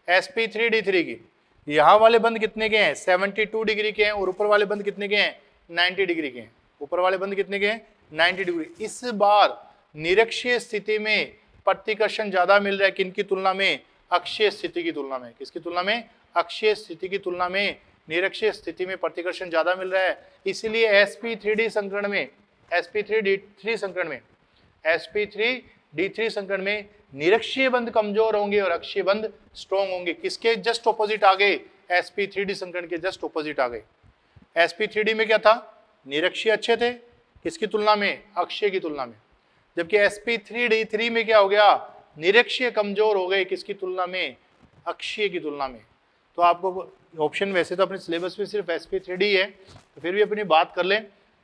sp3d3 की। यहाँ वाले बंध कितने के हैं? 72 डिग्री के हैं, और ऊपर वाले बंध कितने के हैं? 90 डिग्री के हैं। ऊपर वाले बंध कितने के हैं? 90 डिग्री। इस बार निरक्षीय स्थिति में प्रतिकर्षण ज्यादा मिल रहा है किनकी तुलना में? अक्षीय स्थिति की तुलना में। किसकी तुलना में? अक्षीय स्थिति की तुलना में निरक्षीय स्थिति में प्रतिकर्षण ज्यादा मिल रहा है। इसीलिए sp3d संकरण में, sp3d3 संकरण में, sp3d3 संकरण में निरक्षीय बंध कमजोर होंगे और अक्षीय बंध स्ट्रॉन्ग होंगे। किसके जस्ट ऑपोजिट आ गए? sp3d संकरण के जस्ट ऑपोजिट आ गए। sp3d में क्या था? निरक्षीय अच्छे थे, किसकी तुलना में? अक्षीय की तुलना में। जबकि sp3d3 में क्या हो गया? निरक्षीय कमजोर हो गए, किसकी तुलना में? अक्षीय की तुलना में। तो आपको ऑप्शन वैसे तो अपने सिलेबस में सिर्फ sp3d है, तो फिर भी अपनी बात कर लें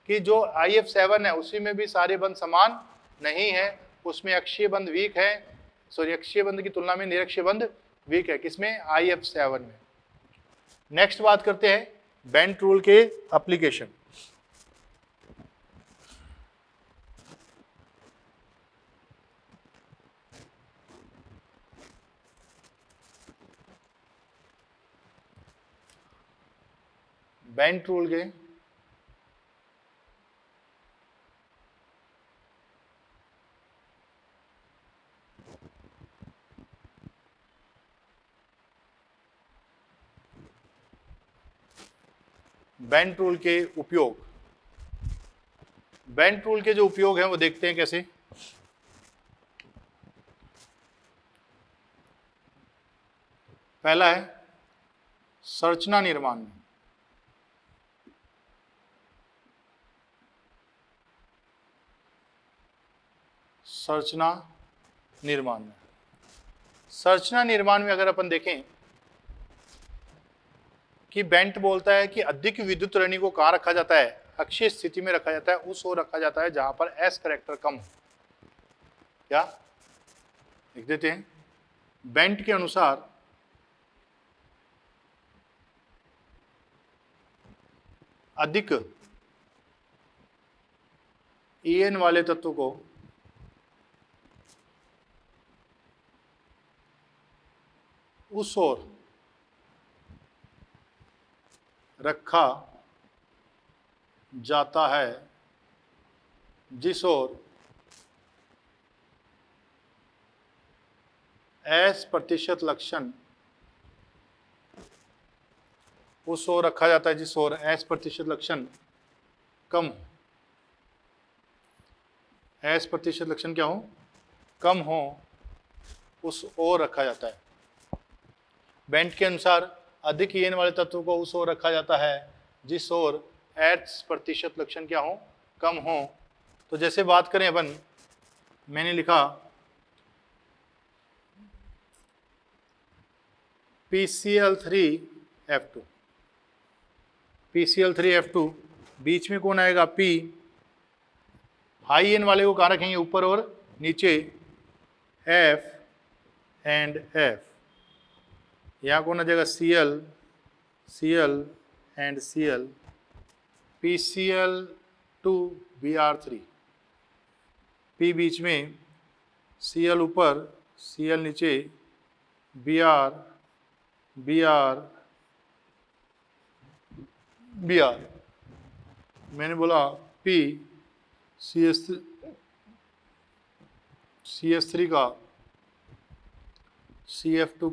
कि जो IF7 है उसी में भी सारे बंध समान नहीं है, उसमें अक्षीय बंध वीक है, सॉरी अक्षीय बंध की तुलना में निरक्षीय बंध वीक है। किसमें? IF7 में। नेक्स्ट बात करते हैं बेंट रूल के एप्लीकेशन। बेंट रूल के बेंट रूल के उपयोग, बेंट रूल के जो उपयोग हैं वो देखते हैं कैसे। पहला है संरचना निर्माण में। संरचना निर्माण में, संरचना निर्माण में अगर अपन देखें कि बेंट बोलता है कि अधिक विद्युत ऋणी को कहाँ रखा जाता है? अक्षीय स्थिति में रखा जाता है, उस ओर रखा जाता है जहां पर एस कैरेक्टर कम हो। क्या लिख देते हैं? बेंट के अनुसार अधिक En वाले तत्व को उस ओर रखा जाता है जिस ओर S प्रतिशत लक्षण उस ओर रखा जाता है जिस ओर S प्रतिशत लक्षण कम हो। S प्रतिशत लक्षण क्या हो? कम हो, उस ओर रखा जाता है। बेंट के अनुसार अधिक En वाले तत्व को उस ओर रखा जाता है जिस ओर S प्रतिशत लक्षण क्या हो? कम हो। तो जैसे बात करें अपन, मैंने लिखा PCl3F2, PCl3F2, बीच में कौन आएगा? P। हाई एन वाले को कहाँ रखेंगे? ऊपर और नीचे F एंड F। यहाँ कौन आ जाएगा? Cl, Cl and Cl, PCl2Br3, P बीच में, Cl ऊपर, Cl नीचे, Br, Br, Br। मैंने बोला P CS3 का CF2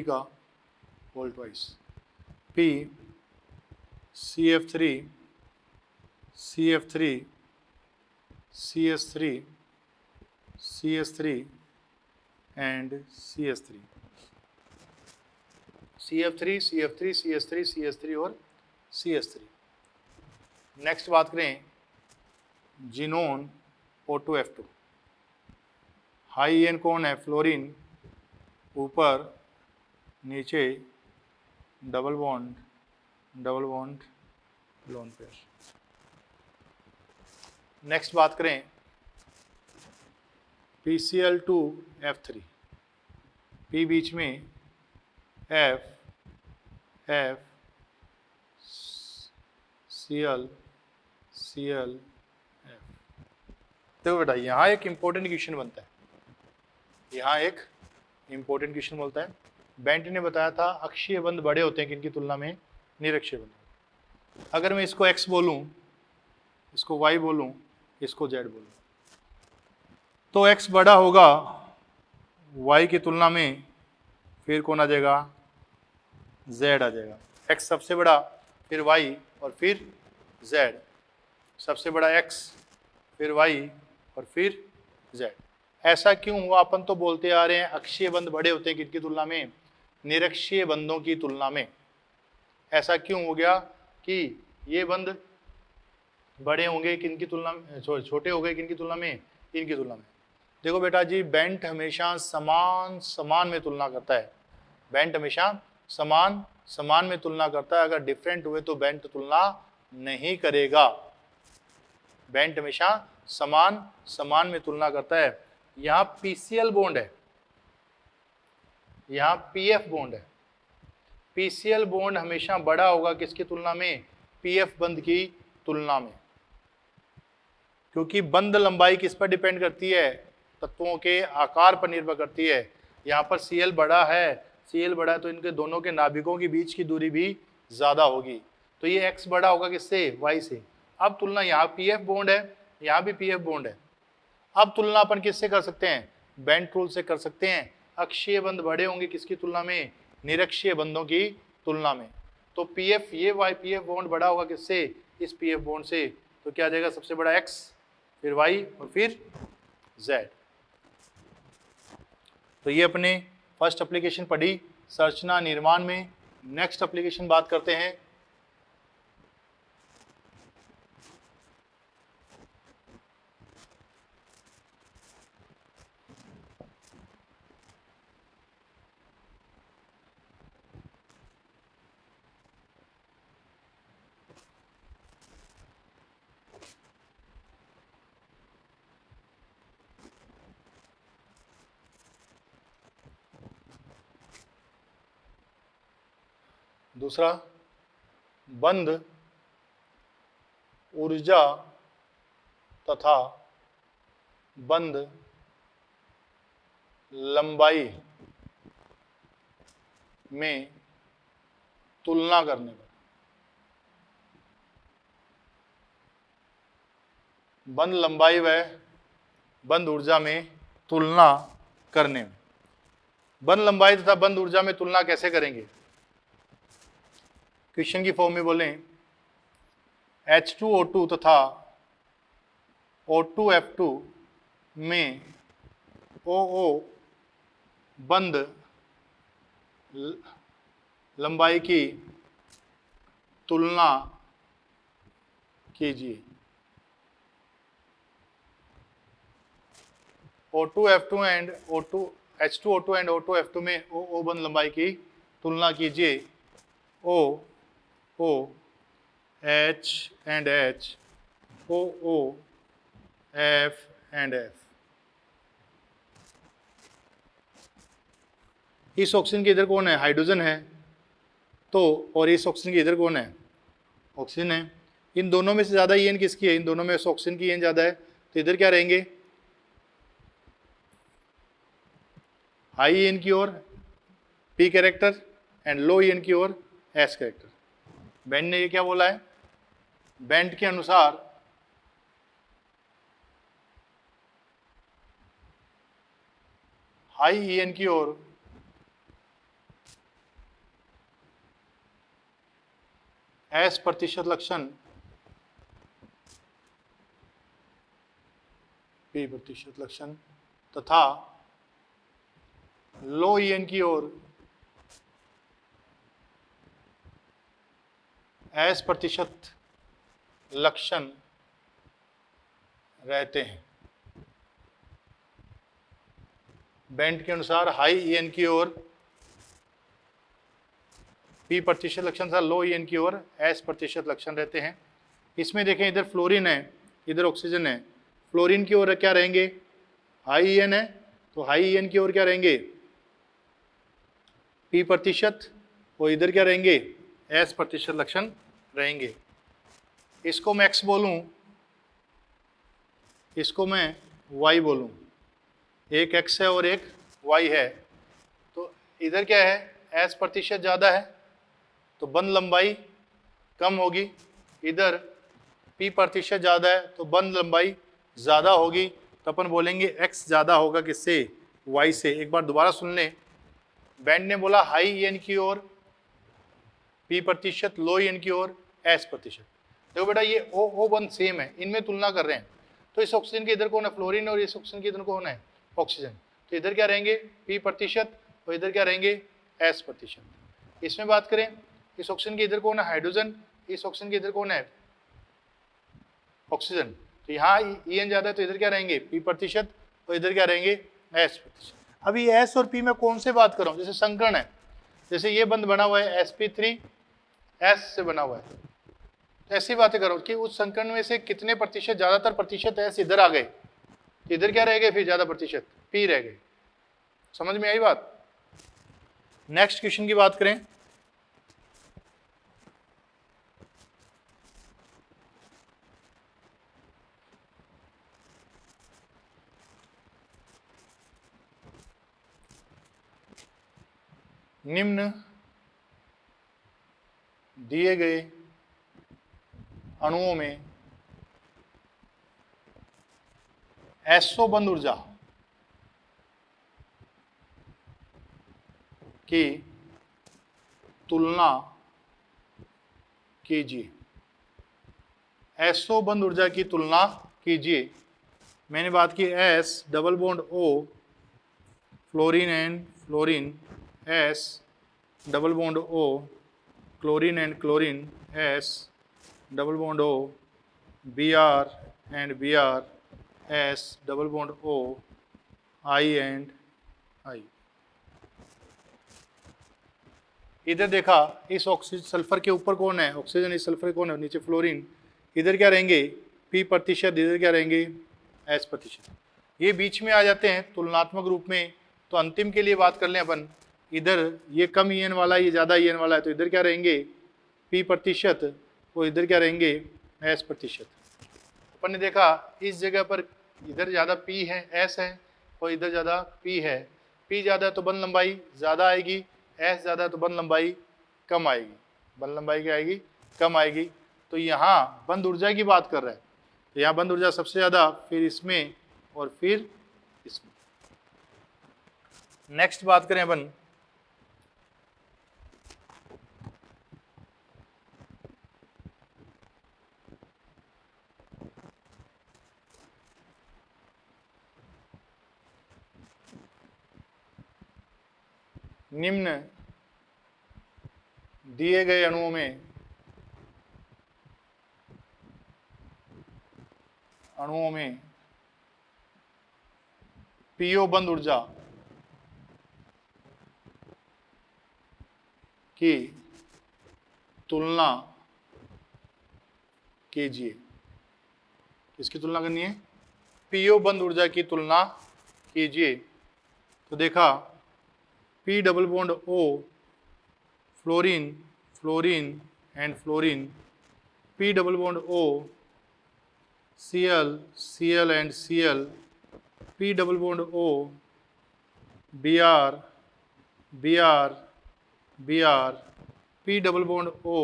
का whole twice, P CF3 CF3 CS3 CS3 and CS3, CF3 CF3 CS3 CS3 और CS3। नेक्स्ट बात करें जिनोन O2F2, हाई एन कौन है? फ्लोरीन, ऊपर नीचे double bond lone pair. Next बात करें PCl2F3, P बीच में, F F Cl Cl F। देखो बेटा, यहाँ एक इंपॉर्टेंट क्वेश्चन बनता है, यहाँ एक इंपॉर्टेंट क्वेश्चन बोलता है। बेंट ने बताया था अक्षीय बंध बड़े होते हैं किनकी तुलना में? निरक्षीय बंध। अगर मैं इसको x बोलूं, इसको y बोलूं, इसको z बोलूं, तो x बड़ा होगा y की तुलना में, फिर कौन आ जाएगा? z आ जाएगा। x सबसे बड़ा, फिर y और फिर z, सबसे बड़ा x, फिर y और फिर z। ऐसा क्यों हुआ? अपन तो बोलते आ रहे हैं अक्षीय बंध बड़े होते हैं किनकी तुलना में? निरक्षीय बंधों की तुलना में। ऐसा क्यों हो गया कि ये बंध बड़े होंगे किनकी तुलना में, छोटे हो गए किनकी तुलना में? इनकी तुलना में। देखो बेटा जी, बेंट हमेशा समान में तुलना करता है। बेंट हमेशा समान में तुलना करता है। अगर डिफरेंट हुए तो बेंट तुलना नहीं करेगा। बेंट हमेशा समान में तुलना करता है। यहाँ PCl बॉन्ड है, यहाँ PF बॉन्ड है। PCl बॉन्ड हमेशा बड़ा होगा किसकी तुलना में? PF बंध की तुलना में। क्योंकि बंध लंबाई किस पर डिपेंड करती है? तत्वों के आकार पर निर्भर करती है। यहाँ पर Cl बड़ा है, तो इनके दोनों के नाभिकों के बीच की दूरी भी ज्यादा होगी, तो ये x बड़ा होगा किससे? y से। अब तुलना, यहाँ PF बॉन्ड है, यहाँ भी PF बॉन्ड है। अब तुलना अपन किससे कर सकते हैं? बेंट रूल से कर सकते हैं। अक्षीय बंध बड़े होंगे किसकी तुलना में? निरक्षीय बंधों की तुलना में। तो PF, ये PF बॉन्ड बड़ा होगा किससे? इस PF बॉन्ड से। तो क्या आ जाएगा? सबसे बड़ा x, फिर y और फिर z। तो ये अपने फर्स्ट एप्लीकेशन पढ़ी संरचना निर्माण में। नेक्स्ट एप्लीकेशन बात करते हैं दूसरा बंद ऊर्जा तथा बंद लंबाई में तुलना करने पर, बंद लंबाई व बंद ऊर्जा में तुलना करने में। बंद लंबाई तथा बंद ऊर्जा में तुलना कैसे करेंगे? क्वेश्चन की फॉर्म में बोलें H2O2 तथा O2F2 में OO बंद लंबाई की तुलना कीजिए। O2F2 and H2O2 and O2F2 में OO बंद लंबाई की तुलना कीजिए। O H and H, OO F and F। इस ऑक्सीजन के इधर कौन है? हाइड्रोजन है। तो और इस ऑक्सीजन के इधर कौन है? ऑक्सीजन है। इन दोनों में से ज़्यादा ईएन किसकी है? इन दोनों में से ऑक्सीजन की ईएन ज़्यादा है, तो इधर क्या रहेंगे? हाई ईएन की ओर P character and low EN की ओर एस कैरेक्टर। बेंड ने ये क्या बोला है? बेंड के अनुसार हाई ईएन की ओर एस प्रतिशत लक्षण, पी प्रतिशत लक्षण तथा लो ईएन की ओर एस प्रतिशत लक्षण रहते हैं। बेंड के अनुसार हाई ईएन की ओर पी प्रतिशत लक्षण तथा लो ईएन की ओर एस प्रतिशत लक्षण रहते हैं। इसमें देखें, इधर फ्लोरीन है, इधर ऑक्सीजन है। फ्लोरीन की ओर क्या रहेंगे? हाई ईएन है, तो हाई ईएन की ओर क्या रहेंगे? पी प्रतिशत, और इधर क्या रहेंगे? एस प्रतिशत लक्षण रहेंगे। इसको मैं एक्स बोलूं, इसको मैं वाई बोलूं। एक एक्स है और एक वाई है, तो इधर क्या है? एस प्रतिशत ज़्यादा है तो बंद लंबाई कम होगी, इधर पी प्रतिशत ज़्यादा है तो बंद लंबाई ज़्यादा होगी। तो अपन बोलेंगे एक्स ज़्यादा होगा किससे? वाई से। एक बार दोबारा सुन लें, बेंड ने बोला हाई ईएन की ओर पी प्रतिशत, लो ईएन की ओर एस प्रतिशत। देखो बेटा, ये ओ बंद सेम है, इनमें तुलना कर रहे हैं। तो इस ऑक्सीजन के इधर कौन है? फ्लोरीन, और इस ऑक्सीजन के इधर कौन है? ऑक्सीजन। तो इधर क्या रहेंगे? पी प्रतिशत, और इधर क्या रहेंगे? एस प्रतिशत। इसमें बात करें, इस ऑक्सीजन के इधर कौन है? हाइड्रोजन। इस ऑक्सीजन के इधर कौन है? ऑक्सीजन। तो यहाँ ईएन ज़्यादा है तो इधर क्या रहेंगे? पी प्रतिशत, और इधर क्या रहेंगे? एस प्रतिशत। अभी एस और पी में कौन से बात कर रहा हूँ? जैसे संकरण है, जैसे ये बंद बना हुआ है sp3 एस से बना हुआ है, तो ऐसी बातें करो कि उस संकरण में से कितने प्रतिशत, ज़्यादातर प्रतिशत एस इधर आ गए, तो इधर क्या रह गए? फिर ज़्यादा प्रतिशत पी रह गए। समझ में आई बात? नेक्स्ट क्वेश्चन की बात करें, निम्न दिए गए अणुओं में एसओ बंद ऊर्जा की तुलना कीजिए। एसओ बंद ऊर्जा की तुलना कीजिए। मैंने बात की S double bond O, fluorine and fluorine, S double bond O, chlorine and chlorine, S double bond O, B R and B R, S double bond O, I and I. इधर देखा, इस ऑक्सीजन सल्फर के ऊपर कौन है? Oxygen. इस sulphur कौन है? नीचे फ्लोरीन। इधर क्या रहेंगे? पी प्रतिशत, इधर क्या रहेंगे? एस प्रतिशत। ये बीच में आ जाते हैं तुलनात्मक रूप में। तो अंतिम के लिए बात कर लें अपन, इधर ये कम ईएन वाला है, ये ज़्यादा ईएन वाला है, तो इधर क्या रहेंगे P प्रतिशत और इधर क्या रहेंगे S प्रतिशत। अपन ने देखा इस जगह पर इधर ज़्यादा P है, S है, और इधर ज़्यादा P है। P ज़्यादा है तो बंध लंबाई ज़्यादा आएगी, S ज़्यादा है तो बंध लंबाई कम आएगी। बंध लंबाई क्या आएगी, कम आएगी। तो यहाँ बंध ऊर्जा की बात कर रहा है, तो यहाँ बंध ऊर्जा सबसे ज़्यादा, फिर इसमें और फिर इसमें। नेक्स्ट बात करें अपन निम्न दिए गए अणुओं में पीओ बंध ऊर्जा की तुलना कीजिए। किसकी तुलना करनी है, पीओ बंध ऊर्जा की तुलना कीजिए। तो देखा P double bond O fluorine fluorine and fluorine, P double bond O Cl Cl and Cl, P double bond O Br Br Br, P double bond O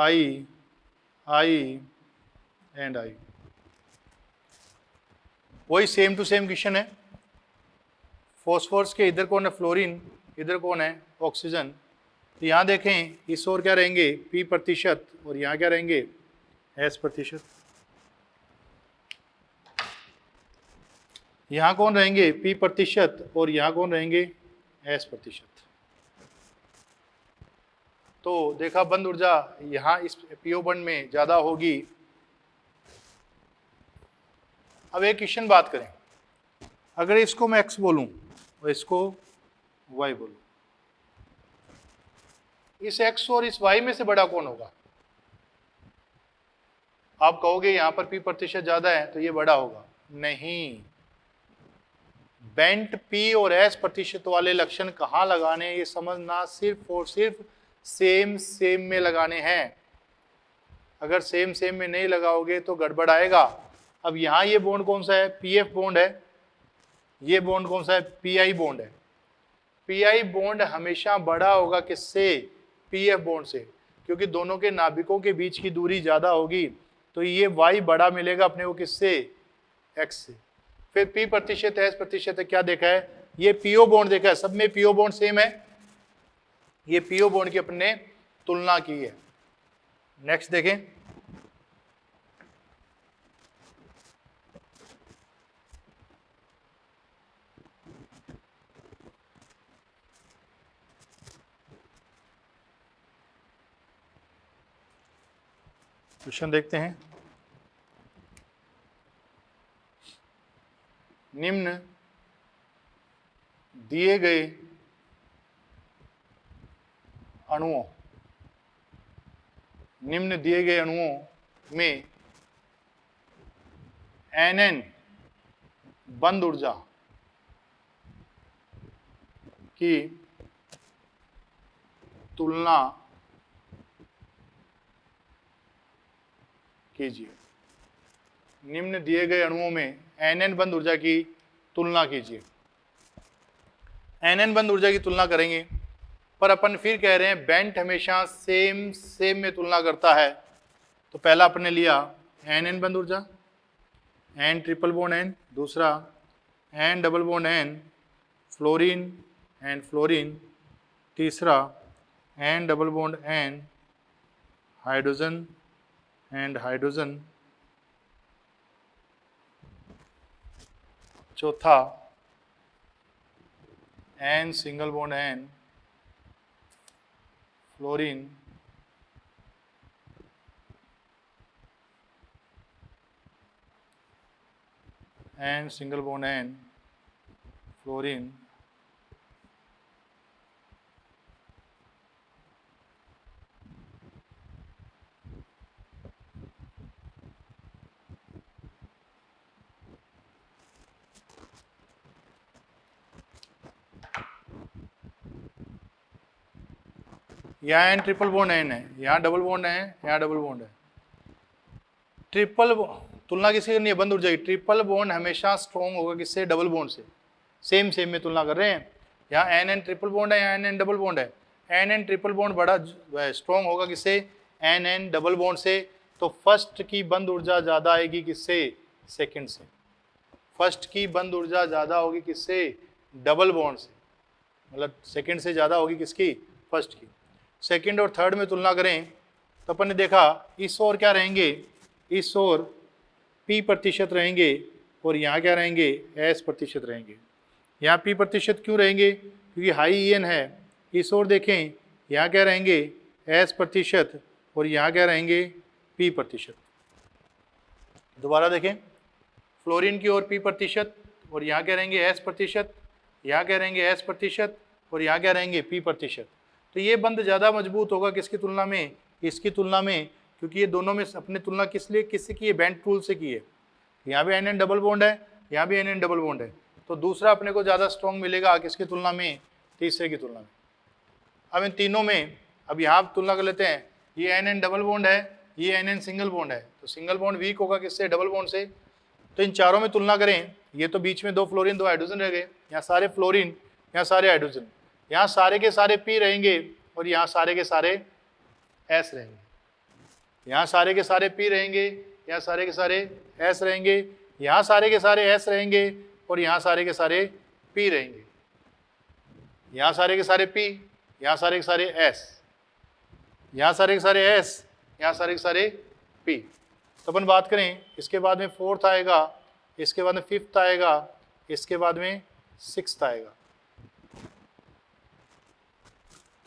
I I and I। वही same to same question है। Phosphorus के इधर कौन है fluorine, इधर कौन है oxygen. तो यहाँ देखें इस ओर क्या रहेंगे P प्रतिशत और यहाँ क्या रहेंगे S प्रतिशत। यहाँ कौन रहेंगे P प्रतिशत और यहाँ कौन रहेंगे S प्रतिशत। तो देखा बंध ऊर्जा यहाँ इस पीओ बंध में ज़्यादा होगी। अब एक क्वेश्चन बात करें, अगर इसको मैं x बोलूं और इसको y बोलूं, इस x और इस y में से बड़ा कौन होगा। आप कहोगे यहाँ पर P प्रतिशत ज़्यादा है तो ये बड़ा होगा, नहीं। बेंट P और S प्रतिशत वाले लक्षण कहाँ लगाने हैं ये समझना, सिर्फ और सिर्फ सेम सेम में लगाने हैं। अगर सेम सेम में नहीं लगाओगे तो गड़बड़ आएगा। अब यहाँ ये बॉन्ड कौन सा है, PF बॉन्ड है, ये बॉन्ड कौन सा है, PI बॉन्ड है। PI बॉन्ड हमेशा बड़ा होगा किससे, PF बॉन्ड से, क्योंकि दोनों के नाभिकों के बीच की दूरी ज़्यादा होगी। तो ये Y बड़ा मिलेगा अपने को किससे, X से। फिर P प्रतिशत S प्रतिशत है, क्या देखा है, ये PO बॉन्ड देखा है, सब में PO बॉन्ड सेम है, ये PO बॉन्ड की अपने तुलना की है। नेक्स्ट देखें, क्वेश्चन देखते हैं। निम्न दिए गए अणुओं में Nn बंध ऊर्जा की तुलना कीजिए। निम्न दिए गए अणुओं में Nn बंध ऊर्जा की तुलना कीजिए। Nn बंध ऊर्जा की तुलना करेंगे, पर अपन फिर कह रहे हैं बेंट हमेशा सेम सेम में तुलना करता है। तो पहला अपन ने लिया Nn बंध ऊर्जा, N ट्रिपल बॉन्ड N, दूसरा N double bond N fluorine and fluorine, तीसरा N double bond N hydrogen and hydrogen, चौथा N single bond N fluorine N single bond N fluorine, यहाँ एन ट्रिपल बॉन्ड एन है, यहाँ double bond है, यहाँ double bond है। Triple तुलना किससे करनी है? बंद उड़ जाएगी। ट्रिपल बॉन्ड हमेशा स्ट्रॉन्ग होगा किससे? डबल बॉन्ड से। सेम सेम में तुलना कर रहे हैं। यहाँ एन एन ट्रिपल बॉन्ड है, यहाँ एन एन डबल बॉन्ड है। एन एन ट्रिपल बॉन्ड बड़ा स्ट्रॉन्ग होगा किससे? एन एन डबल बॉन्ड से। तो फर्स्ट की बंद ऊर्जा ज़्यादा आएगी किससे? सेकंड से। फर्स्ट की बंद ऊर्जा ज़्यादा होगी किससे? डबल बॉन्ड से। मतलब सेकंड से ज़्यादा होगी किसकी? फर्स्ट की। सेकंड और थर्ड में तुलना करें तो अपन ने देखा इस ओर क्या रहेंगे? इस ओर P% रहेंगे और यहाँ क्या रहेंगे? S% रहेंगे। यहाँ P% क्यों रहेंगे? क्योंकि हाई EN है। इस ओर देखें, यहाँ क्या रहेंगे? S% और यहाँ क्या रहेंगे? P%। दोबारा देखें, फ्लोरीन की ओर P% और यहाँ क्या रहेंगे? S%, यहाँ क्या रहेंगे? S% और यहाँ क्या रहेंगे? P%। तो ये बंध ज़्यादा मजबूत होगा किसकी तुलना में? इसकी तुलना में, क्योंकि ये दोनों में अपने तुलना किस लिए किससे की है? बेंट टूल से की है। यहाँ भी एन एन डबल बॉन्ड है, यहाँ भी एन एन डबल बॉन्ड है, तो दूसरा अपने को ज़्यादा स्ट्रॉन्ग मिलेगा किसकी तुलना में? तीसरे की तुलना में। अब इन तीनों में अब यहाँ तुलना कर लेते हैं। ये एन एन डबल बॉन्ड है, ये एन एन सिंगल बॉन्ड है, तो सिंगल बॉन्ड वीक होगा किससे? डबल बॉन्ड से। तो इन चारों में तुलना करें, ये तो बीच में 2 फ्लोरीन 2 हाइड्रोजन रह गए। यहाँ सारे फ्लोरीन, यहाँ सारे हाइड्रोजन, यहाँ सारे के सारे P रहेंगे और यहाँ सारे के सारे S रहेंगे। यहाँ सारे के सारे P रहेंगे, यहाँ सारे के सारे S रहेंगे, यहाँ सारे के सारे S रहेंगे और यहाँ सारे के सारे P रहेंगे। यहाँ सारे के सारे P, यहाँ सारे के सारे S, यहाँ सारे के सारे S, यहाँ सारे के सारे P। तो अपन बात करें, इसके बाद में 4th आएगा, इसके बाद में 5th आएगा, इसके बाद में 6th आएगा।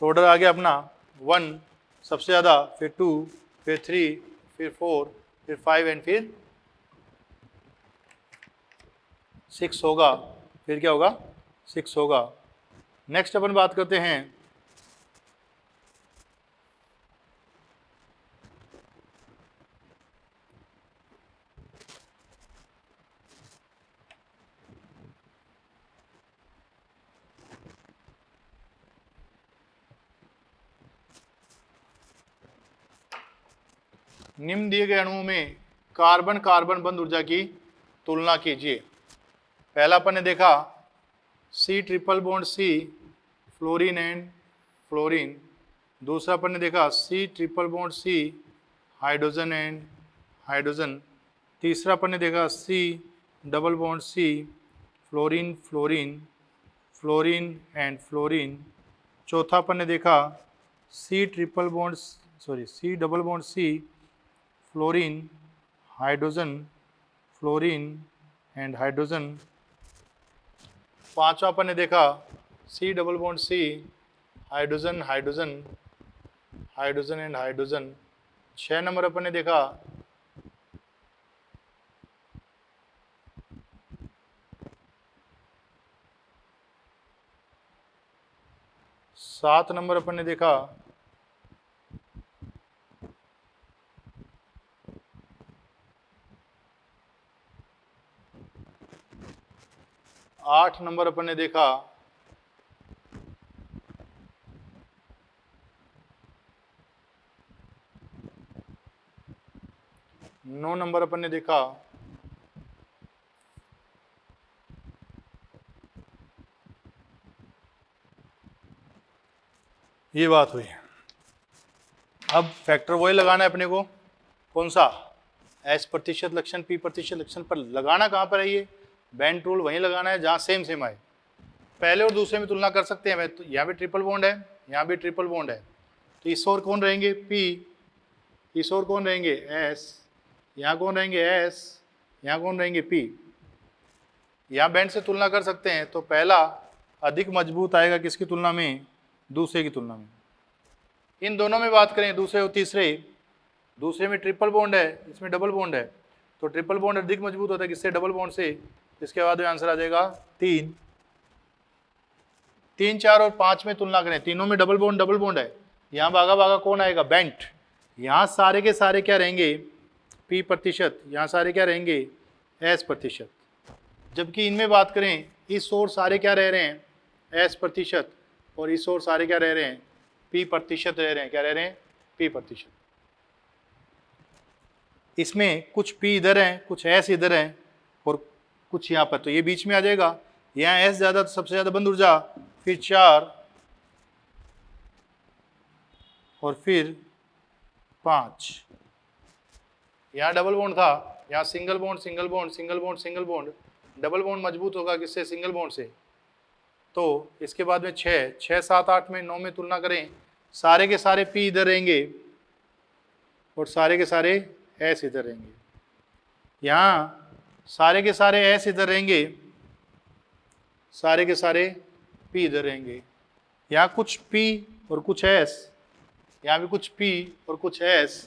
तो ऑर्डर आ गया अपना 1 सबसे ज़्यादा, फिर 2, फिर 3, फिर 4, फिर 5 एंड फिर 6 होगा। फिर क्या होगा? 6 होगा। नेक्स्ट अपन बात करते हैं निम्न दिए गए अणुओं में कार्बन कार्बन बंध ऊर्जा की तुलना कीजिए। पहला अपन ने देखा C triple bond C fluorine and fluorine. दूसरा अपन ने देखा C triple bond C hydrogen and hydrogen. तीसरा अपन ने देखा C double bond C fluorine fluorine fluorine and fluorine. चौथा अपन ने देखा C double bond C fluorine hydrogen fluorine and hydrogen. पांचवा अपन ने देखा C double bond C hydrogen hydrogen hydrogen and hydrogen. 6 number अपन ने देखा सात नंबर अपन ने देखा आठ नंबर अपन ने देखा 9 नंबर अपन ने देखा 10। ये बात हुई। अब फैक्टर वही लगाना है अपने को, कौन सा? S% लक्षण P% लक्षण पर लगाना कहाँ पर है? ये बेंट रूल वहीं लगाना है जहाँ सेम सेम आए। पहले और दूसरे में तुलना कर सकते हैं। तो यहाँ भी ट्रिपल बॉन्ड है, यहाँ भी ट्रिपल बॉन्ड है, तो इस ओर कौन रहेंगे? P, इस ओर कौन रहेंगे? S, यहाँ कौन रहेंगे? S, यहाँ कौन रहेंगे? P। यहाँ बेंट से तुलना कर सकते हैं, तो पहला अधिक मजबूत आएगा किसकी तुलना में? दूसरे की तुलना में। इन दोनों में बात करें, दूसरे और तीसरे, दूसरे में ट्रिपल बॉन्ड है, इसमें डबल बॉन्ड है, तो ट्रिपल बॉन्ड अधिक मजबूत होता है किससे? डबल बॉन्ड से। इसके बाद में आंसर आ जाएगा 3। 3, 4 और 5 में तुलना करें, तीनों में डबल बॉन्ड है। यहाँ भागा भागा कौन आएगा? बेंट। यहाँ सारे के सारे क्या रहेंगे? P%। यहाँ सारे क्या रहेंगे? S%। जबकि इनमें बात करें, इस ओर सारे क्या रह रहे हैं? S%, और इस ओर सारे क्या रह रहे हैं? P प्रतिशत रह रहे हैं, क्या रह रहे हैं? P प्रतिशत। इसमें कुछ P इधर है, कुछ S इधर है और कुछ यहाँ पर, तो ये बीच में आ जाएगा। यहाँ S ज़्यादा तो सबसे ज़्यादा बंद ऊर्जा, फिर 4 और फिर 5। यहाँ डबल बॉन्ड था, यहाँ single bond single bond single bond single bond, double bond मजबूत होगा किससे? सिंगल बॉन्ड से। तो इसके बाद में 6, 6, 7, 8 में 9 में तुलना करें, सारे के सारे P इधर रहेंगे और सारे के सारे S इधर रहेंगे। यहाँ सारे के सारे S इधर रहेंगे, सारे के सारे P इधर रहेंगे। यहाँ कुछ P और कुछ S, यहाँ भी कुछ P और कुछ S।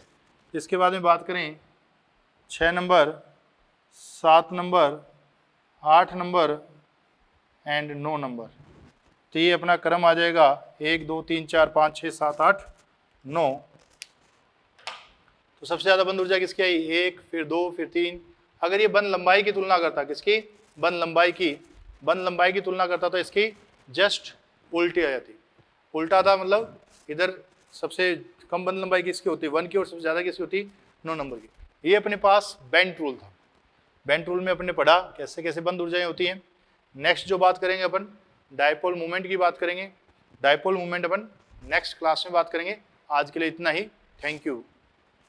इसके बाद में बात करें 6 number, 7 number, 8 number and 9 number. तो ये अपना क्रम आ जाएगा 1 2 3 4 5 6 7 8 9। तो सबसे ज़्यादा बंद ऊर्जा किसकी आई? 1, फिर 2, फिर 3। अगर ये बंद लंबाई की तुलना करता, किसकी? बंद लंबाई की तुलना करता तो इसकी जस्ट उल्टी आ जाती। उल्टा था मतलब इधर सबसे कम बंद लंबाई किसकी होती? 1 की, और सबसे ज़्यादा किसकी होती? 9 नंबर की। ये अपने पास बेंट रूल था। बेंट रूल में अपने पढ़ा कैसे कैसे बंद ऊर्जाएं होती हैं। नेक्स्ट जो बात करेंगे अपन डायपोल मूवमेंट की बात करेंगे। डायपोल मूवमेंट अपन नेक्स्ट क्लास में बात करेंगे। आज के लिए इतना ही। Thank you.